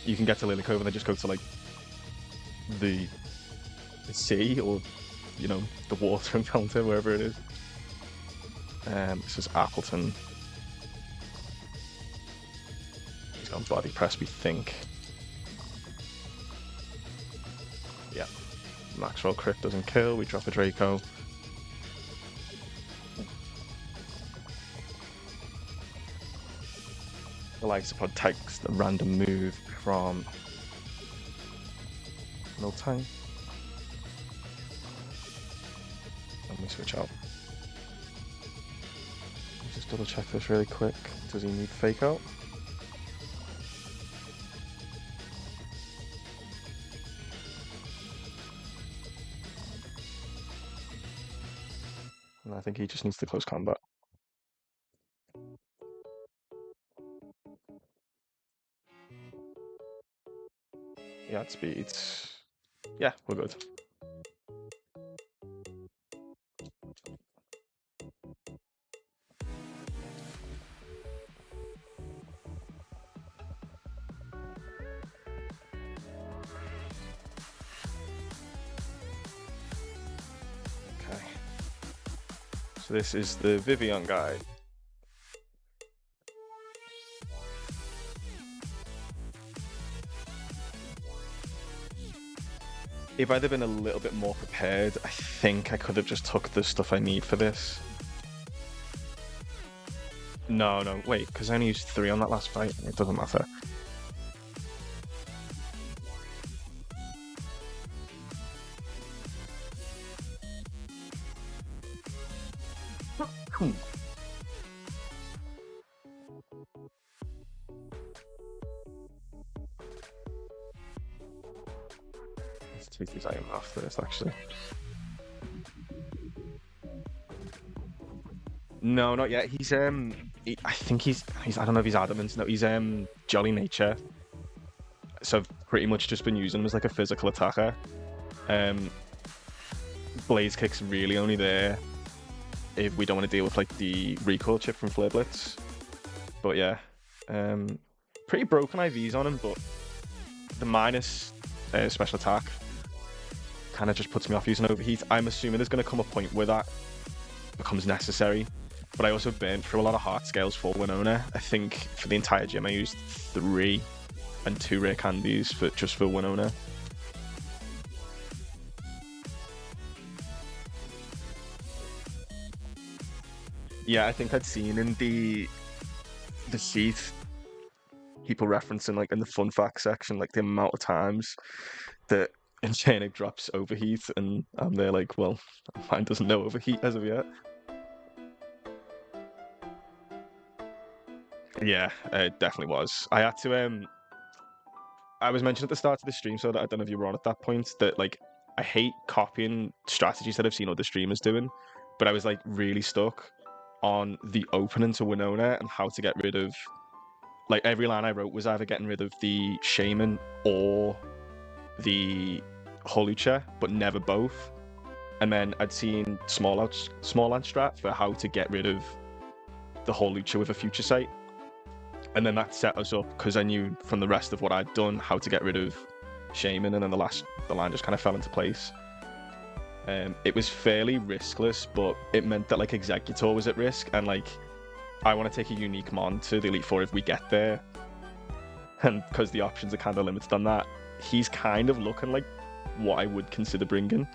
you can get to Lily Cove and then just go to like the sea or, you know, the water encounter, wherever it is. This is Appleton. He's got body press, we think. Yeah. Max roll crit doesn't kill, we drop a Draco. The Isopod takes the random move from Miltank. And we switch out. Let's just double check this really quick. Does he need fake out? And I think he just needs to close combat. Yeah, at speeds. Yeah, we're good. Okay. So this is the Vivillon guide. if I'd have been a little bit more prepared, I think I could have just took the stuff I need for this. No, wait, because I only used 3 on that last fight. It doesn't matter. Let's take these items off first, actually. No, not yet. He's I think he's I don't know if he's adamant. No, he's Jolly Nature. So I've pretty much just been using him as like a physical attacker. Blaze Kick's really only there if we don't want to deal with like the recoil chip from Flare Blitz. But yeah, pretty broken IVs on him, but the minus special attack kind of just puts me off using Overheat. I'm assuming there's going to come a point where that becomes necessary. But I also burned through a lot of heart scales for Winona. I think for the entire gym I used 3 and 2 rare candies just for Winona. Yeah, I think I'd seen in the sheet people referencing like in the fun fact section like the amount of times that Enchanted drops Overheat, and they're like, well, mine doesn't know Overheat as of yet. Yeah, it definitely was. I had to I was mentioned at the start of the stream, so that I don't know if you were on at that point, that like I hate copying strategies that I've seen other streamers doing, but I was like really stuck on the opening to Winona and how to get rid of, like, every line I wrote was either getting rid of the Shaman or the Holucha, but never both. And then I'd seen Small Land Strat for how to get rid of the Holucha with a Future Sight. And then that set us up, because I knew from the rest of what I'd done how to get rid of Shaman, and then the line just kind of fell into place. It was fairly riskless, but it meant that like Executor was at risk, and like I want to take a unique mon to the Elite Four if we get there, and because the options are kind of limited on that, he's kind of looking like what I would consider bringing.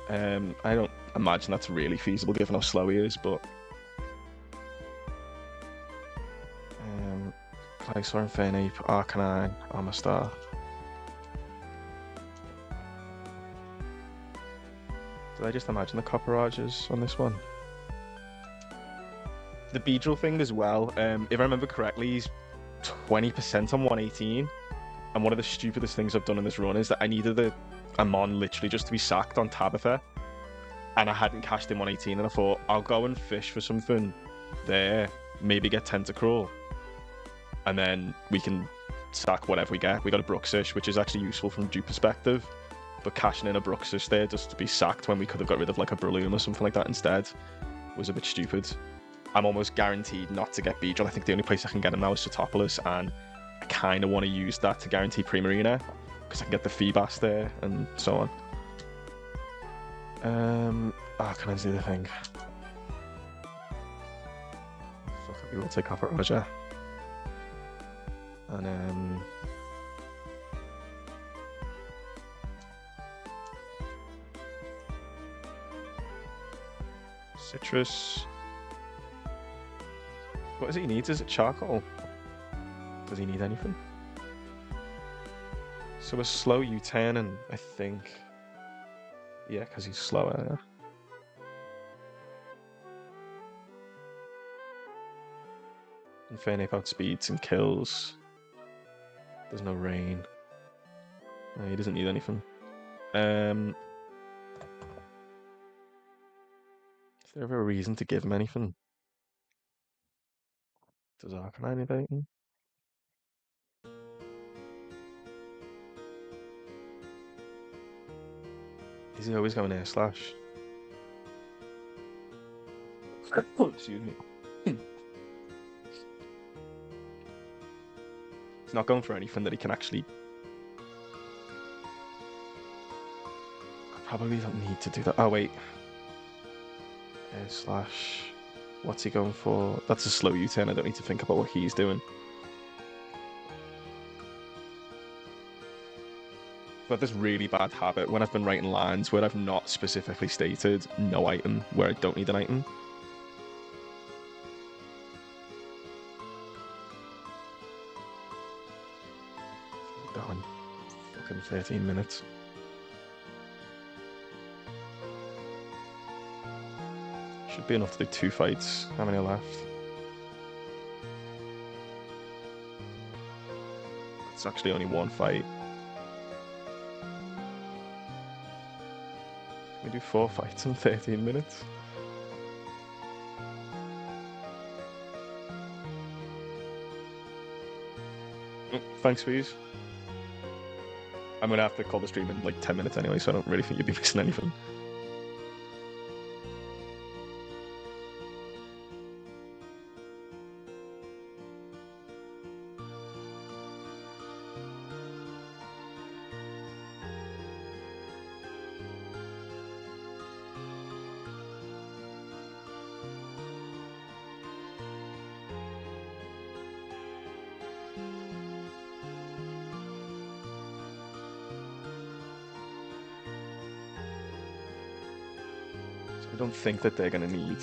I don't imagine that's really feasible given how slow he is, but Glysaur, Infernape, Arcanine, Armor-Star. Did I just imagine the Copperages on this one? The Beedrill thing as well, if I remember correctly, he's 20% on 118. And one of the stupidest things I've done in this run is that I needed a mon literally just to be sacked on Tabitha. And I hadn't cashed in 118, and I thought, I'll go and fish for something there, maybe get Tentacruel, and then we can sack whatever we get. We got a Bruxish, which is actually useful from due perspective, but cashing in a Bruxish there just to be sacked when we could have got rid of like a Breloom or something like that instead was a bit stupid. I'm almost guaranteed not to get Beedrill. I think the only place I can get him now is Satopolis, and I kind of want to use that to guarantee Primarina, because I can get the Feebas there and so on. Can I do the thing? Fuck it, we will take off at Roger. And Citrus. What is it he needs? Is it charcoal? Does he need anything? So a slow U-turn, and I think, yeah, because he's slower. Infernape outspeeds and kills. There's no rain. No, he doesn't need anything. Is there ever a reason to give him anything? Does Arcanine invade him? Is he always going Air Slash? Excuse me. He's not going for anything that he can actually... I probably don't need to do that. Oh, wait. Air Slash... What's he going for? That's a slow U-turn. I don't need to think about what he's doing. got this really bad habit when I've been writing lines where I've not specifically stated no item where I don't need an item. Done. Fucking 13 minutes. Should be enough to do 2 fights. How many are left? It's actually only 1 fight. Can we do 4 fights in 13 minutes? Thanks, Fees. I'm gonna have to call the stream in like 10 minutes anyway, so I don't really think you'd be missing anything. I don't think that they're gonna need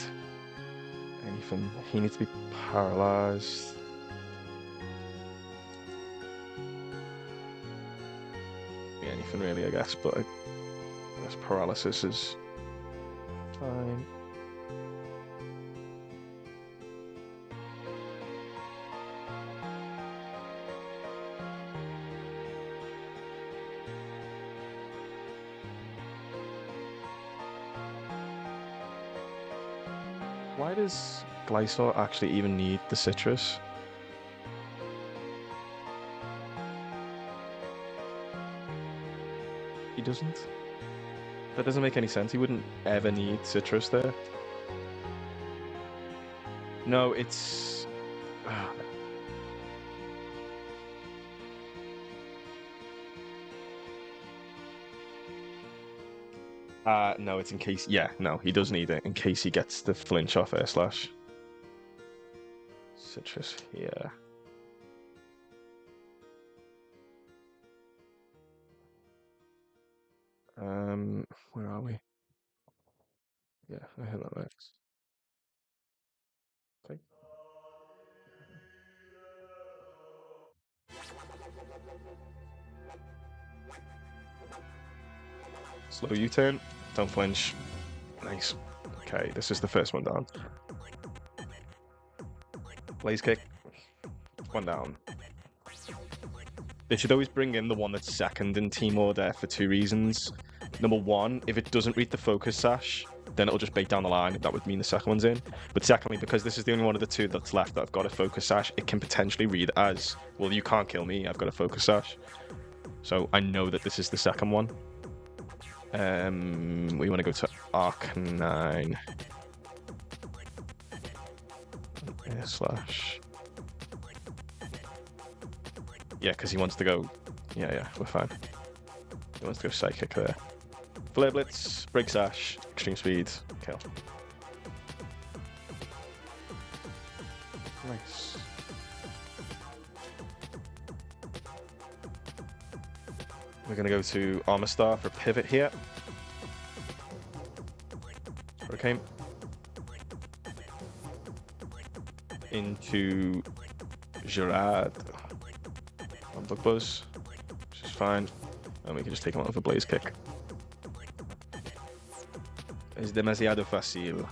anything. He needs to be paralyzed. Be anything really, I guess, but I guess paralysis is fine. Why does Glysaur actually even need the citrus? He doesn't? That doesn't make any sense. He wouldn't ever need citrus there. No, it's... no, it's in case... Yeah, no, he does need it in case he gets the flinch off Air Slash. Citrus here. Where are we? Yeah, I heard that next. Okay. Slow U-turn. Don't flinch. Nice. Okay, this is the first one down. Blaze kick. 1 down. They should always bring in the one that's second in team order for 2 reasons. Number 1, if it doesn't read the focus sash, then it'll just bait down the line. That would mean the second one's in. But secondly, because this is the only one of the 2 that's left that I've got a focus sash, it can potentially read as, well, you can't kill me, I've got a focus sash. So I know that this is the second one. We want to go to Arc9. Air Slash. Yeah, because he wants to go... Yeah, we're fine. He wants to go Psychic there. Flare Blitz, Break Sash, Extreme Speed, kill. Nice. We're going to go to Armor Star for Pivot here. Hurricane. Into Gerard. On Bug Buzz, which is fine. And we can just take him out with a Blaze Kick. Es demasiado fácil.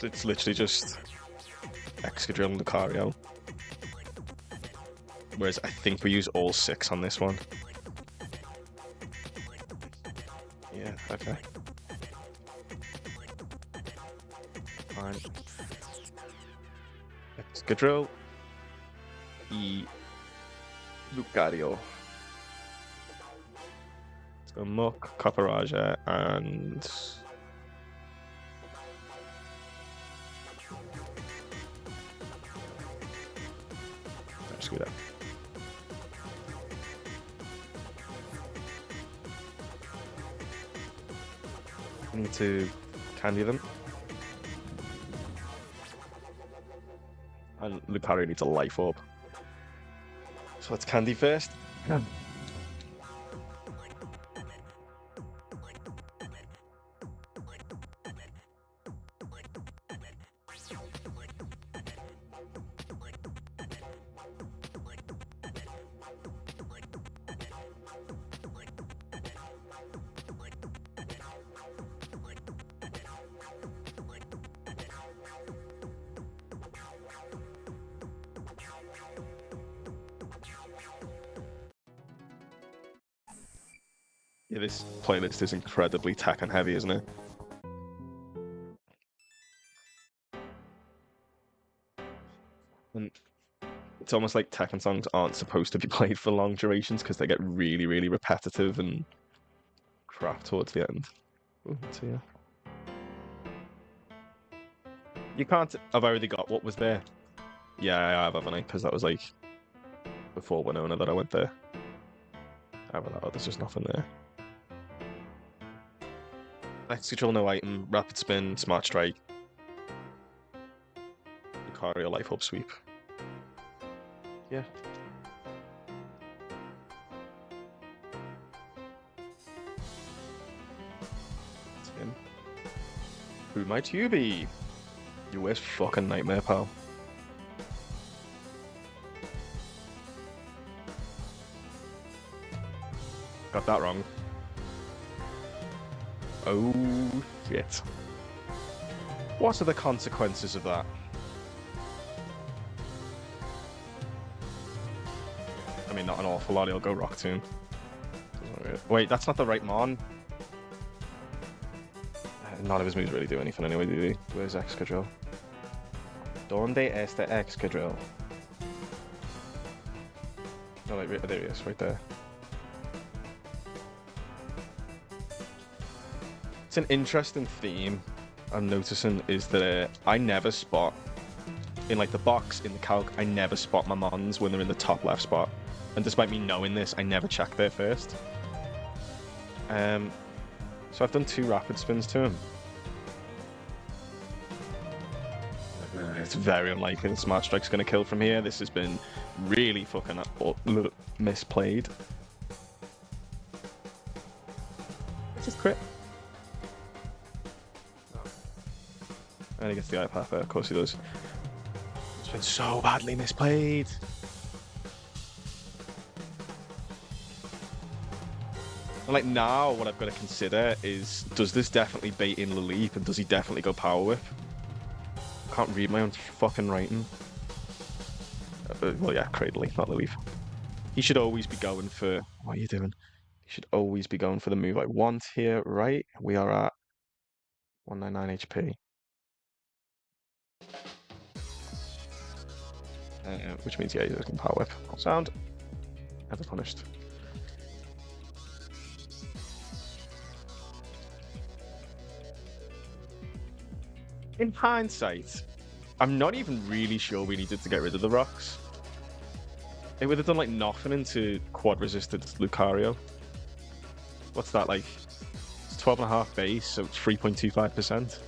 It's literally just Excadrill and Lucario. Whereas I think we use all 6 on this one. Yeah, okay. Fine. Excadrill. Lucario. Let's go Muk, Copperajah, and... Screw that. I need to candy them. And Lucario needs a life orb. So let's candy first. Yeah. Yeah, this playlist is incredibly tech and heavy, isn't it? And it's almost like Tekken songs aren't supposed to be played for long durations because they get really, really repetitive and crap towards the end. Ooh, so yeah. You can't... I've already got what was there. Yeah, I have, haven't I? Because that was like before Winona that I went there. There's just nothing there. Excadrill, no item. Rapid Spin, Smart Strike. Lucario, Life Orb Sweep. Yeah. That's him. Who might you be? You worst fucking nightmare, pal. Got that wrong. Oh, shit. What are the consequences of that? I mean, not an awful lot, he'll go Rock Tomb. Wait, that's not the right Mon. None of his moves really do anything anyway, do they? Where's Excadrill? Donde está Excadrill? Oh, wait, there he is, right there. It's an interesting theme I'm noticing is that I never spot, in like the box, in the calc, I never spot my Mons when they're in the top left spot. And despite me knowing this, I never check there first. So I've done 2 rapid spins to him. It's very unlikely the Smart Strike's going to kill from here. This has been really fucking misplayed. It's just crit. And he gets the iPad there, of course he does. It's been so badly misplayed. And like now, what I've got to consider is, does this definitely bait in Laleep and does he definitely go Power Whip? Can't read my own fucking writing. Well, yeah, Cradle Leaf, not Laleep. He should always be going for... What are you doing? He should always be going for the move I want here, right? We are at 199 HP. Which means, yeah, he's looking Power Whip. Sound. Never punished. In hindsight, I'm not even really sure we needed to get rid of the rocks. It would have done like nothing into quad resisted Lucario. What's that like? It's 12.5 base, so it's 3.25%,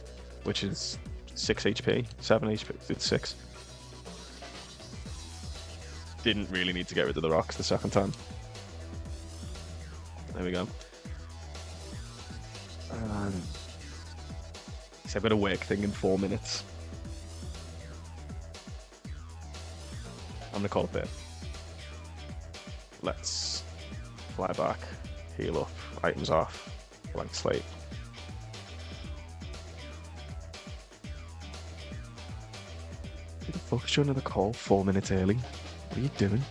which is 6 HP, 7 HP, it's 6. Didn't really need to get rid of the rocks the second time. There we go. So I've got a work thing in 4 minutes. I'm gonna call it there. Let's fly back, heal up, items off, blank slate. Who the fuck's joining the call 4 minutes early? What are you doing?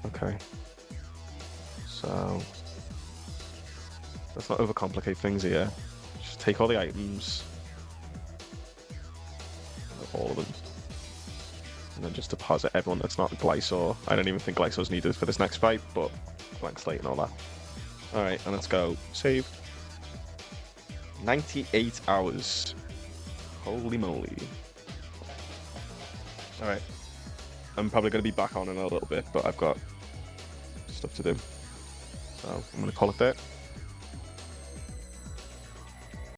Okay. So let's not overcomplicate things here. Just take all the items. All of them. And then just deposit everyone that's not Glysaur. I don't even think Glysaur's needed for this next fight, but blank slate and all that. Alright, and let's go. Save. 98 hours. Holy moly. Alright. I'm probably going to be back on in a little bit, but I've got stuff to do. So I'm going to call it there.